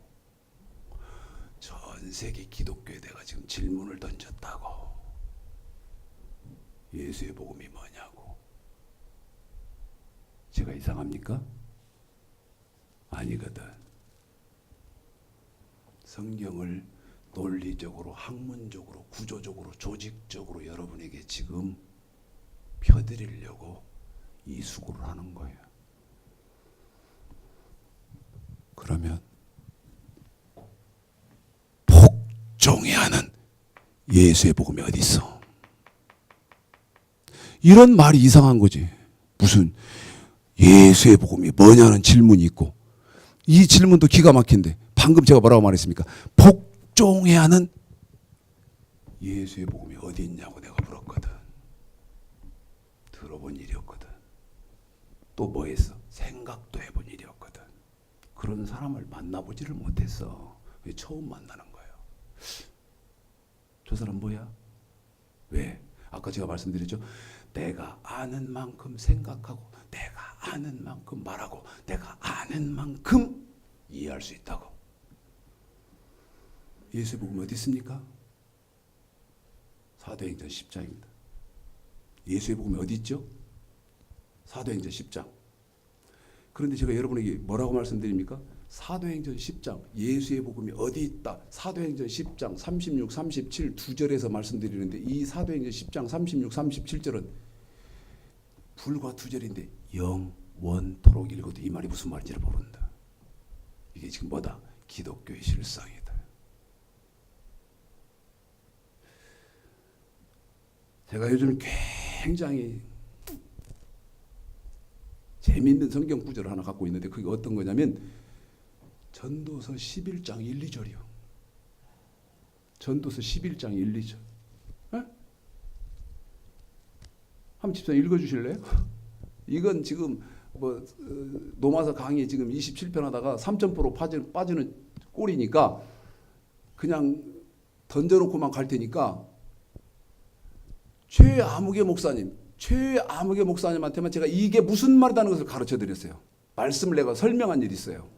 전 세계 기독교에 내가 지금 질문을 던졌다고. 예수의 복음이 뭐냐고. 제가 이상합니까? 아니거든. 성경을 논리적으로, 학문적으로, 구조적으로, 조직적으로 여러분에게 지금 펴드리려고 이 수고를 하는 거예요. 그러면 복종해야 하는 예수의 복음이 어디 있어? 이런 말이 이상한 거지. 무슨 예수의 복음이 뭐냐는 질문이 있고, 이 질문도 기가 막힌데 방금 제가 뭐라고 말했습니까? 복종해야 하는 예수의 복음이 어디 있냐고 내가 물었거든. 들어본 일이 없거든. 또 뭐 했어? 생각도 해본 일이 없거든. 그런 사람을 만나보지를 못했어. 왜 처음 만나는 거예요? 저 사람 뭐야? 왜? 아까 제가 말씀드렸죠. 내가 아는 만큼 생각하고, 내가 아는 만큼 말하고, 내가 아는 만큼 이해할 수 있다고. 예수의 복음이 어디 있습니까? 사도행전 10장입니다. 예수의 복음이 어디 있죠? 사도행전 10장. 그런데 제가 여러분에게 뭐라고 말씀드립니까? 사도행전 10장 예수의 복음이 어디 있다. 사도행전 10장 36, 37 두 절에서 말씀드리는데, 이 사도행전 10장 36, 37절은 불과 두 절인데 영원토록 읽어도 이 말이 무슨 말인지를 모른다. 이게 지금 뭐다? 기독교의 실상이다. 제가 요즘 굉장히 재미있는 성경 구절을 하나 갖고 있는데, 그게 어떤 거냐면 전도서 11장 1, 2절이요. 전도서 11장 1, 2절. 에? 한번 집사님 읽어주실래요? 이건 지금 뭐 노마서 강의 지금 27편 하다가 3.0% 빠지는 꼴이니까 그냥 던져놓고만 갈 테니까 최아무개 목사님한테만 제가 이게 무슨 말이라는 것을 가르쳐 드렸어요. 말씀을 내가 설명한 일이 있어요.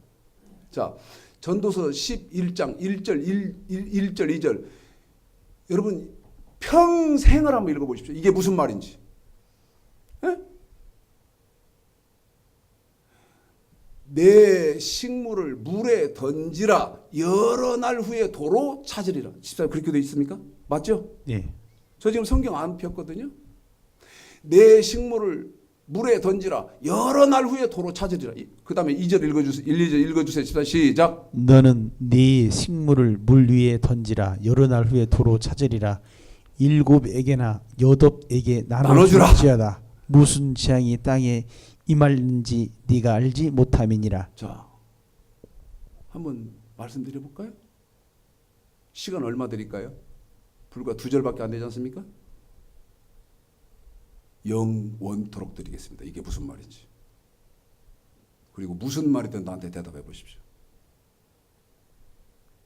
자, 전도서 11장 1절, 1절, 2절. 여러분 평생을 한번 읽어보십시오. 이게 무슨 말인지. 에? 내 식물을 물에 던지라 여러 날 후에 도로 찾으리라. 집사님 그렇게 되어 있습니까? 맞죠? 예. 저 지금 성경 안 폈거든요. 내 식물을 물에 던지라 여러 날 후에 도로 찾으리라. 그 다음에 2절 읽어주세요. 1, 2절 읽어주세요. 집사님 시작. 너는 네 식물을 물 위에 던지라 여러 날 후에 도로 찾으리라. 7에게나 8에게 나눠주라. 나눠줄지어다. 무슨 재앙이 땅에 임할는지 네가 알지 못함이니라. 자, 한번 말씀드려 볼까요? 시간 얼마 드릴까요? 불과 2절밖에 안 되지 않습니까? 영원토록 드리겠습니다. 이게 무슨 말인지. 그리고 무슨 말이든 나한테 대답해 보십시오.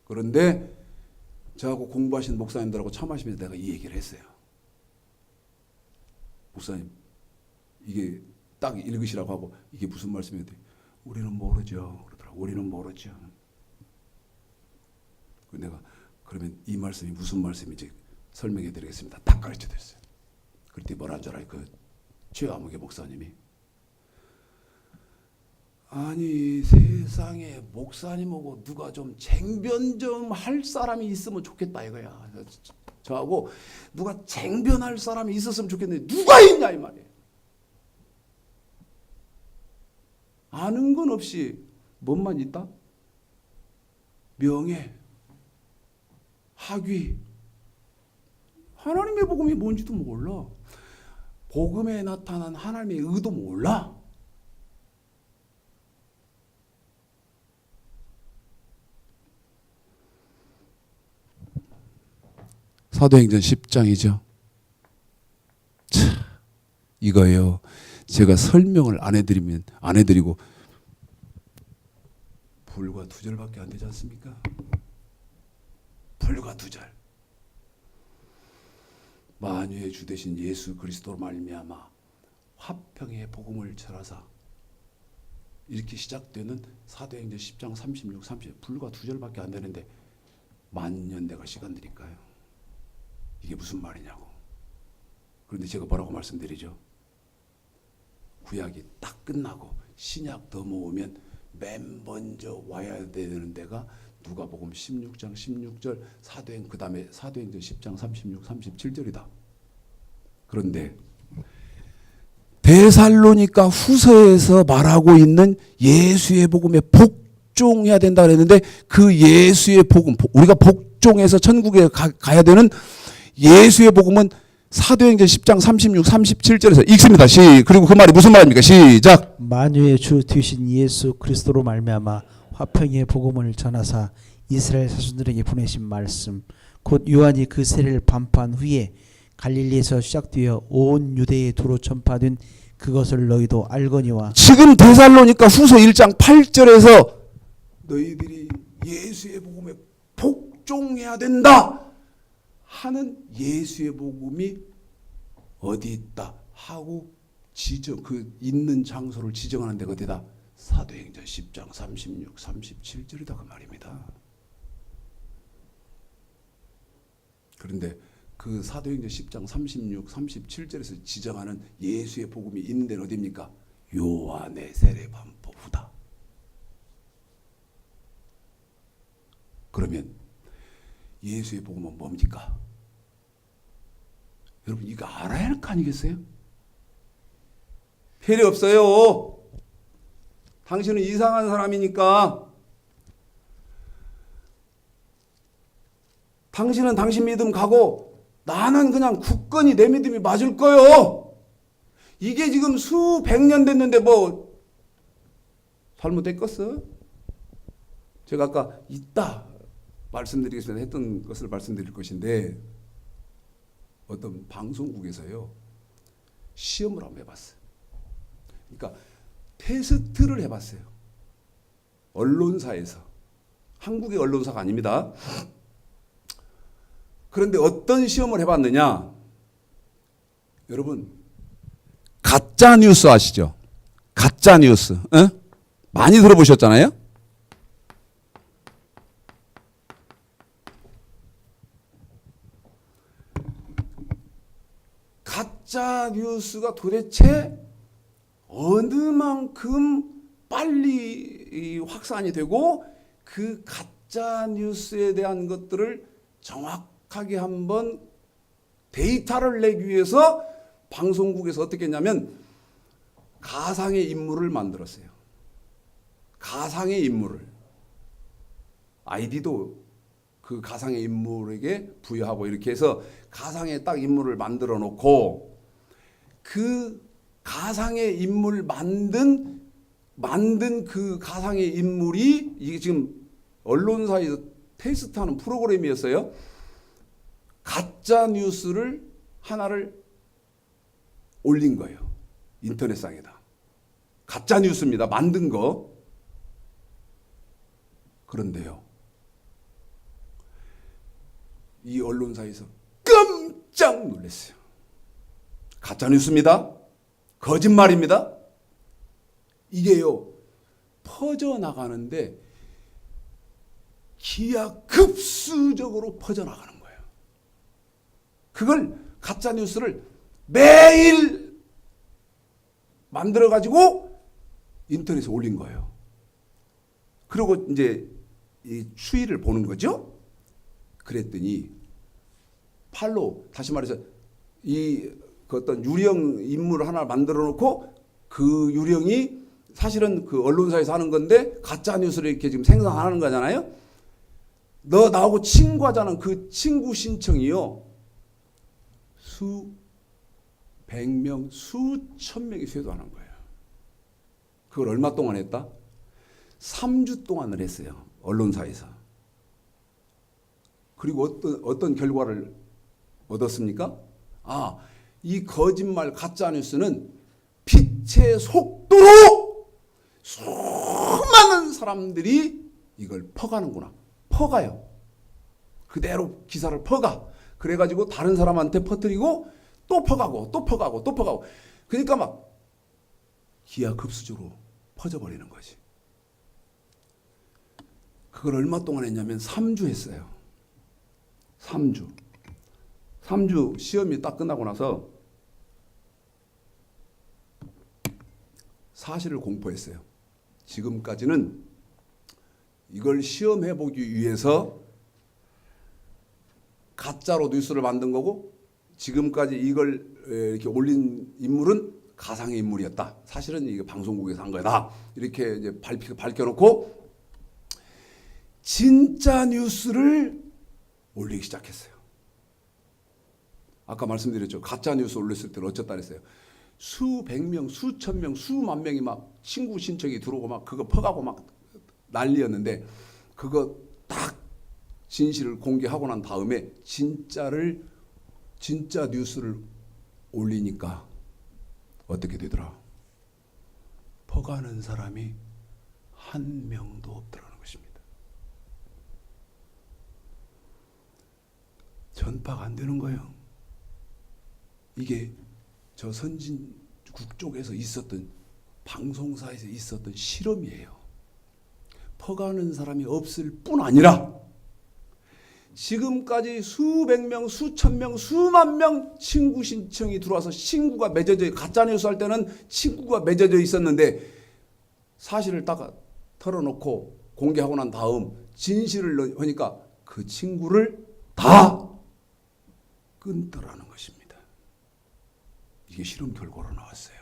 그런데 저하고 공부하신 목사님들하고 차 마시면서 내가 이 얘기를 했어요. 목사님, 이게 딱 읽으시라고 하고 이게 무슨 말씀이에요? 우리는 모르죠. 그러더라고. 우리는 모르죠. 내가 그러면 이 말씀이 무슨 말씀인지 설명해 드리겠습니다. 딱 가르쳐 드렸어요. 그때 뭐라는 줄 알아요? 그 최아무개 목사님이 아니 세상에 목사님하고 누가 좀 쟁변 좀 할 사람이 있으면 좋겠다 이거야. 저하고 누가 쟁변할 사람이 있었으면 좋겠는데 누가 있냐 이 말이에요. 아는 건 없이 뭔만 있다? 명예, 학위. 하나님의 복음이 뭔지도 몰라. 복음에 나타난 하나님의 의도 몰라. 사도행전 10장이죠. 이거예요. 제가 설명을 안 해드리고 불과 2절밖에 안 되지 않습니까? 불과 2절. 만유의 주 되신 예수 그리스도로 말미암아 화평의 복음을 전하사 이렇게 시작되는 사도행전 10장 36, 30 불과 2절밖에 안 되는데 만년대가 시간 드릴까요? 이게 무슨 말이냐고. 그런데 제가 뭐라고 말씀드리죠? 구약이 딱 끝나고 신약 넘어오면 맨 먼저 와야 되는 데가 누가복음 16장 16절 그 다음에 사도행전 10장 36, 37절이다. 그런데 데살로니가 후서에서 말하고 있는 예수의 복음에 복종해야 된다 그랬는데 그 예수의 복음, 우리가 복종해서 천국에 가야 되는 예수의 복음은 사도행전 10장 36, 37절에서 읽습니다. 그리고 그 말이 무슨 말입니까? 시작. 만유의 주 되신 예수 그리스도로 말미암아 화평의 복음을 전하사 이스라엘 자손들에게 보내신 말씀 곧 요한이 그 세례를 반포한 후에 갈릴리에서 시작되어 온 유대에 두루 전파된 그것을 너희도 알거니와. 지금 데살로니가 후서 1장 8절에서 너희들이 예수의 복음에 복종해야 된다 하는 예수의 복음이 어디 있다 하고 그 있는 장소를 지정하는 데가 어디다? 사도행전 10장 36, 37절이다 그 말입니다. 그런데 그 사도행전 10장 36, 37절에서 지정하는 예수의 복음이 있는 데는 어디입니까? 요한의 세례 반포 후다. 그러면 예수의 복음은 뭡니까? 여러분 이거 알아야 할 거 아니겠어요? 필요 없어요. 당신은 이상한 사람이니까. 당신은 당신 믿음 가고 나는 그냥 굳건히 내 믿음이 맞을 거요. 이게 지금 수백 년 됐는데 뭐 잘못됐겠어? 제가 아까 이따 말씀드리겠습니다 했던 것을 말씀드릴 것인데 어떤 방송국에서요 시험을 한번 해봤어요. 그러니까 테스트를 해봤어요. 언론사에서. 한국의 언론사가 아닙니다. 그런데 어떤 시험을 해봤느냐? 여러분 가짜 뉴스 아시죠? 가짜 뉴스. 응? 많이 들어보셨잖아요? 가짜 뉴스가 도대체 어느 만큼 빨리 이 확산이 되고 그 가짜 뉴스에 대한 것들을 정확하게 한번 데이터를 내기 위해서 방송국에서 어떻게 했냐면 가상의 인물을 만들었어요. 가상의 인물을. 아이디도 그 가상의 인물에게 부여하고 이렇게 해서 가상의 딱 인물을 만들어 놓고 그 가상의 인물 만든 그 가상의 인물이 이게 지금 언론사에서 테스트하는 프로그램이었어요. 가짜 뉴스를 하나를 올린 거예요. 인터넷상에다. 가짜 뉴스입니다. 만든 거. 그런데요. 이 언론사에서 깜짝 놀랐어요. 가짜 뉴스입니다. 거짓말입니다. 이게요. 퍼져나가는데 기하급수적으로 퍼져나가는 거예요. 그걸 가짜 뉴스를 매일 만들어 가지고 인터넷에 올린 거예요. 그리고 이제 이 추이를 보는 거죠. 그랬더니 다시 말해서 그 어떤 유령 인물을 하나 만들어 놓고 그 유령이 사실은 그 언론사에서 하는 건데 가짜 뉴스를 이렇게 지금 생산하는 거잖아요. 너 나하고 친구하자는 그 친구 신청이요. 수백 명, 수천 명이 쇄도하는 거예요. 그걸 얼마 동안 했다? 3주 동안을 했어요. 언론사에서. 그리고 어떤 결과를 얻었습니까? 이 거짓말 가짜 뉴스는 빛의 속도로 수많은 사람들이 이걸 퍼가는구나. 퍼가요. 그대로 기사를 퍼가. 그래가지고 다른 사람한테 퍼뜨리고 또 퍼가고 또 퍼가고 또 퍼가고. 그러니까 막 기하급수적으로 퍼져버리는 거지. 그걸 얼마 동안 했냐면 3주 했어요. 3주 시험이 딱 끝나고 나서 사실을 공포했어요. 지금까지는 이걸 시험해보기 위해서 가짜로 뉴스를 만든 거고 지금까지 이걸 이렇게 올린 인물은 가상의 인물이었다. 사실은 이게 방송국에서 한 거다. 이렇게 이제 밝혀놓고 진짜 뉴스를 올리기 시작했어요. 아까 말씀드렸죠. 가짜 뉴스 올렸을 때는 어쨌다 그랬어요. 수백 명, 수천 명, 수만 명이 막 친구 신청이 들어오고 막 그거 퍼가고 막 난리였는데 그거 딱 진실을 공개하고 난 다음에 진짜 뉴스를 올리니까 어떻게 되더라? 퍼가는 사람이 한 명도 없더라는 것입니다. 전파가 안 되는 거예요. 이게 저 선진국 쪽에서 있었던 방송사에서 있었던 실험이에요. 퍼가는 사람이 없을 뿐 아니라 지금까지 수백 명, 수천 명, 수만 명 친구 신청이 들어와서 친구가 맺어져 가짜뉴스 할 때는 친구가 맺어져 있었는데 사실을 딱 털어놓고 공개하고 난 다음 진실을 하니까 그 친구를 다 끊더라는 것입니다. 이게 실험 결과로 나왔어요.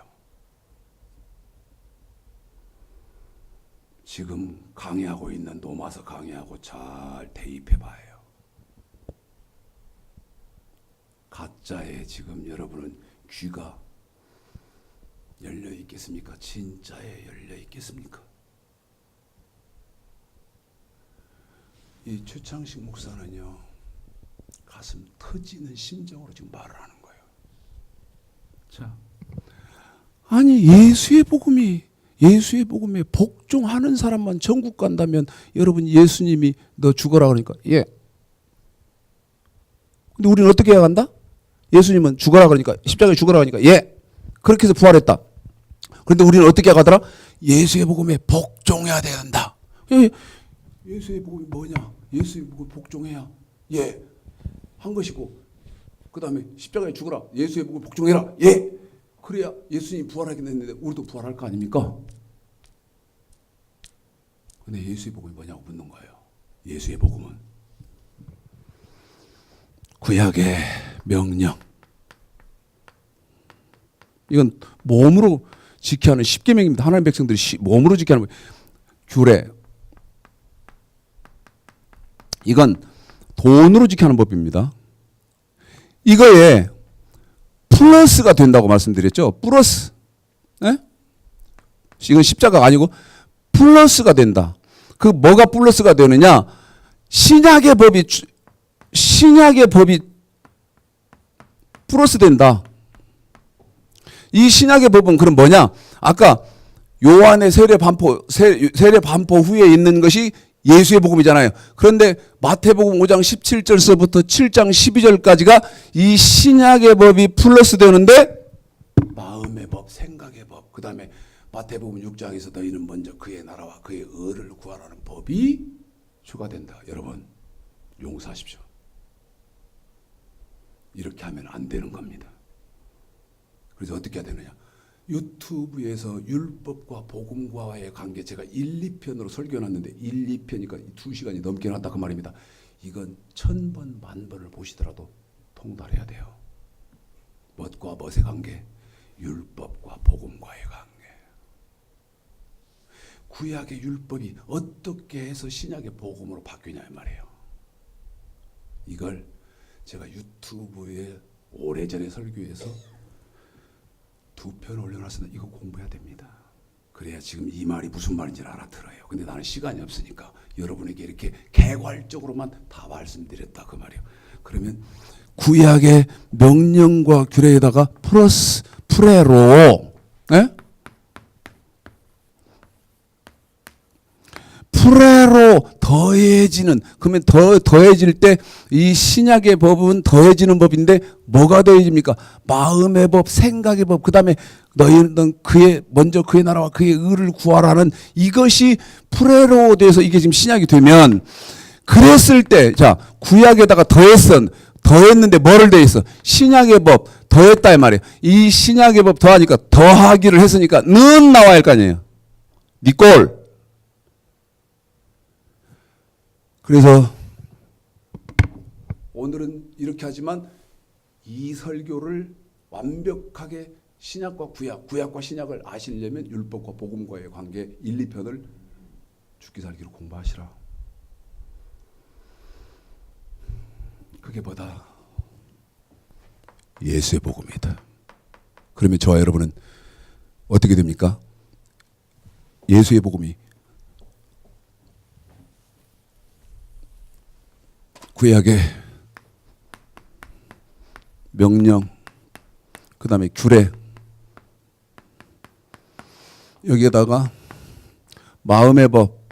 지금 강의하고 있는 노마서 강의하고 잘 대입해 봐요. 가짜에 지금 여러분은 귀가 열려 있겠습니까? 진짜에 열려 있겠습니까? 이 최창식 목사는요, 가슴 터지는 심정으로 지금 말을 하는 거예요. 자, 아니 예수의 복음에 복종하는 사람만 천국 간다면 여러분 예수님이 너 죽어라 그러니까 예. 근데 우리는 어떻게 해야 간다? 예수님은 죽어라 그러니까 십자가에 죽어라 그러니까 예. 그렇게 해서 부활했다. 그런데 우리는 어떻게 가더라? 예수의 복음에 복종해야 된다. 예. 예수의 복음이 뭐냐? 예수의 복음에 복종해야 예. 한 것이고 그 다음에 십자가에 죽어라. 예수의 복음에 복종해라. 예. 그래야 예수님이 부활하긴 했는데 우리도 부활할 거 아닙니까? 근데 예수의 복음이 뭐냐고 묻는 거예요. 예수의 복음은 구약의 명령. 이건 몸으로 지켜야 하는 십계명입니다. 하나님의 백성들이 몸으로 지켜야 하는 규례. 이건 돈으로 지켜야 하는 법입니다. 이거에 플러스가 된다고 말씀드렸죠. 플러스. 네? 이건 십자가가 아니고 플러스가 된다. 그 뭐가 플러스가 되느냐? 신약의 법이 플러스 된다. 이 신약의 법은 그럼 뭐냐? 아까 요한의 세례 반포 후에 있는 것이 예수의 복음이잖아요. 그런데 마태복음 5장 17절서부터 7장 12절까지가 이 신약의 법이 플러스 되는데 마음의 법, 생각의 법, 그 다음에 마태복음 6장에서 너희는 먼저 그의 나라와 그의 의를 구하라는 법이 추가된다. 여러분 용서하십시오. 이렇게 하면 안 되는 겁니다. 그래서 어떻게 해야 되느냐? 유튜브에서 율법과 복음과의 관계 제가 1, 2편으로 설교해놨는데 1, 2편이니까 2시간이 넘게 나왔다 그 말입니다. 이건 1000번, 10,000번을 보시더라도 통달해야 돼요. 멋과 멋의 관계, 율법과 복음과의 관계. 구약의 율법이 어떻게 해서 신약의 복음으로 바뀌냐 말이에요. 이걸 제가 유튜브에 오래전에 설교해서 2편 올려놨으니 이거 공부해야 됩니다. 그래야 지금 이 말이 무슨 말인지 알아들어요. 근데 나는 시간이 없으니까 여러분에게 이렇게 개괄적으로만 다 말씀드렸다 그 말이에요. 그러면 구약의 명령과 규례에다가 플러스 프레로, 네? 프레로 더해지는, 그러면 더해질 때 이 신약의 법은 더해지는 법인데 뭐가 더해집니까? 마음의 법, 생각의 법, 그 다음에 너희는 먼저 그의 나라와 그의 의를 구하라는 이것이 프레로 돼서 이게 지금 신약이 되면 그랬을 때, 자, 구약에다가 더했는데 뭐를 더했어? 신약의 법 더했다 이 말이에요. 이 신약의 법 더하니까 더하기를 했으니까 는 나와야 할 거 아니에요. 니꼴. 그래서 오늘은 이렇게 하지만 이 설교를 완벽하게 신약과 구약과 신약을 아시려면 율법과 복음과의 관계 1, 2편을 죽기 살기로 공부하시라. 그게 뭐다? 예수의 복음이다. 그러면 저와 여러분은 어떻게 됩니까? 예수의 복음이 구약의 명령, 그 다음에 규례, 여기에다가 마음의 법,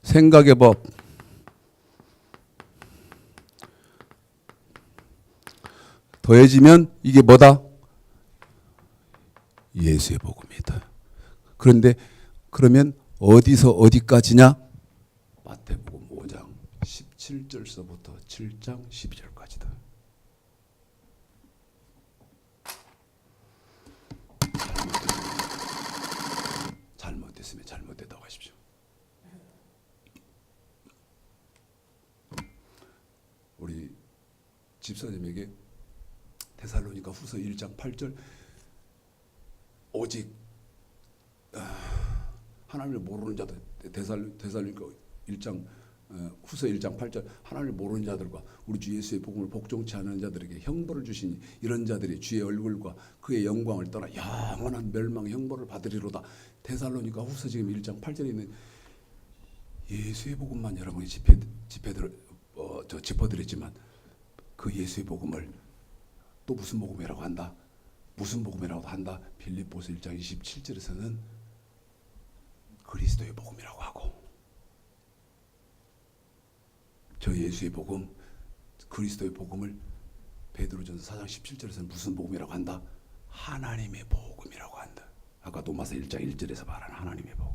생각의 법, 더해지면 이게 뭐다? 예수의 복음이다. 그러면 어디서 어디까지냐? 마태복음 5장 17절서부터 7장 12절까지다. 잘못됐으면 잘못됐다고 하십시오. 우리 집사님에게 데살로니가 후서 1장 8절 오직 하나님을 모르는 자들, 데살로니가 1장 후서 1장 8절 하나님을 모르는 자들과 우리 주 예수의 복음을 복종치 않은 자들에게 형벌을 주시니 이런 자들이 주의 얼굴과 그의 영광을 떠나 영원한 멸망 형벌을 받으리로다. 데살로니가 후서 지금 1장 8절에 있는 예수의 복음만 여러분이 짚어드렸지만 그 예수의 복음을 또 무슨 복음이라고 한다? 무슨 복음이라고 한다? 빌립보서 1장 27절에서는 그리스도의 복음이라고 하고, 저 예수의 복음, 그리스도의 복음을 베드로전서 4장 17절에서는 무슨 복음이라고 한다? 하나님의 복음이라고 한다. 아까 도마서 1장 1절에서 말하는 하나님의 복음.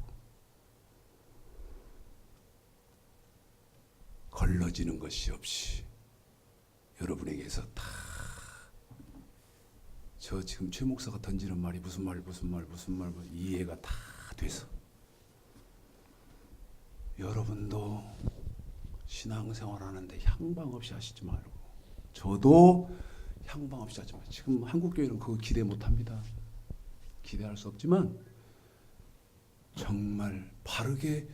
걸러지는 것이 없이 여러분에게서 다 저 지금 최 목사가 던지는 말이 무슨 말 이해가 다 돼서 여러분도 신앙생활 하는데 향방 없이 하시지 말고 저도 향방 없이 하지 말고 지금 한국교회는 그거 기대 못합니다. 기대할 수 없지만 정말 바르게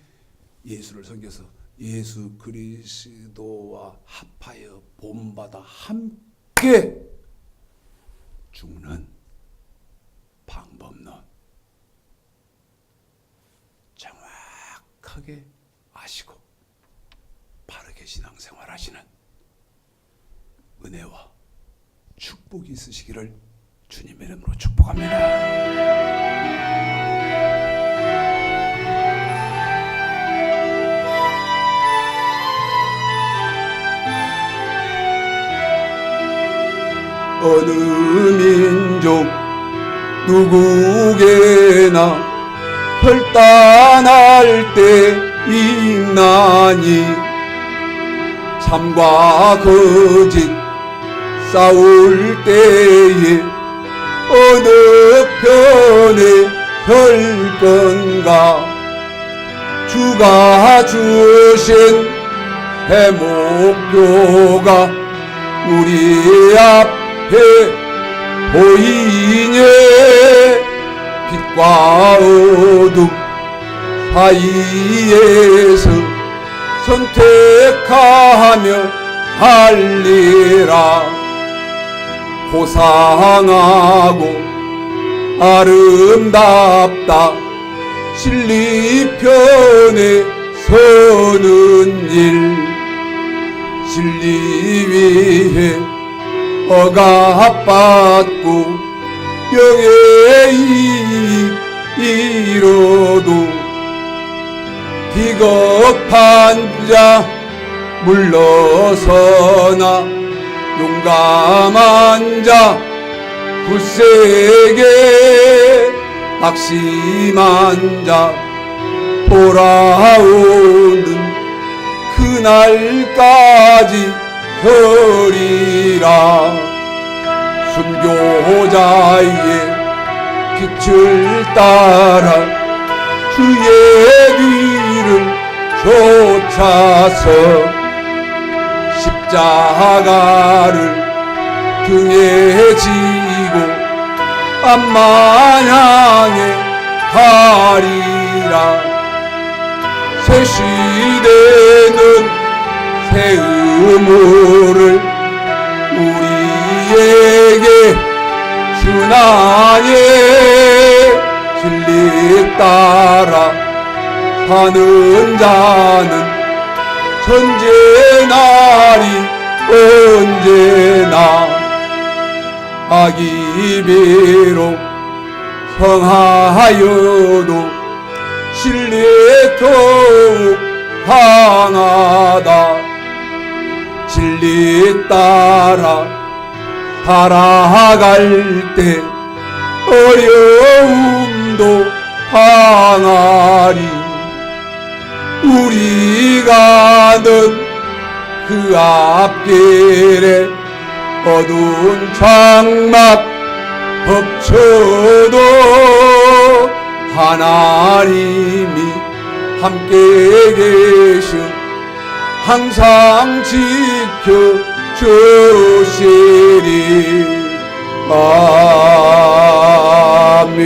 예수를 섬겨서 예수 그리스도와 합하여 본받아 함께 죽는 방법론 정확하게 아시고 바르게 신앙생활 하시는 은혜와 축복이 있으시기를 주님의 이름으로 축복합니다. 어느 민족 누구게나 혈단할 때 있나니 참과 거짓 싸울 때에 어느 편에 혈 건가 주가 주신 해목교가 우리 앞에 보이네. 빛과 어둠 사이에서 선택하며 살리라. 고상하고 아름답다 진리편에 서는 일 진리 위해 억압받고 영의 이로도 비겁한 자 물러서나 용감한 자 굳세게 낙심한 자 돌아오는 그날까지 허리라. 순교자의 빛을 따라 주의 뒤를 쫓아서 십자가를 등에 지고 앞만 향해 가리라. 새 시대는 새 의무를 우리에게 주나니 진리 따라 사는 자는 천재 날이 언제나 악이 비록 성하여도 진리에 더욱 강하다. 진리 따라 살아갈 때 어려움도 항하리. 우리 가는 그 앞길에 어두운 장막 덮쳐도 하나님이 함께 계셔 항상 지켜주시리. 아멘.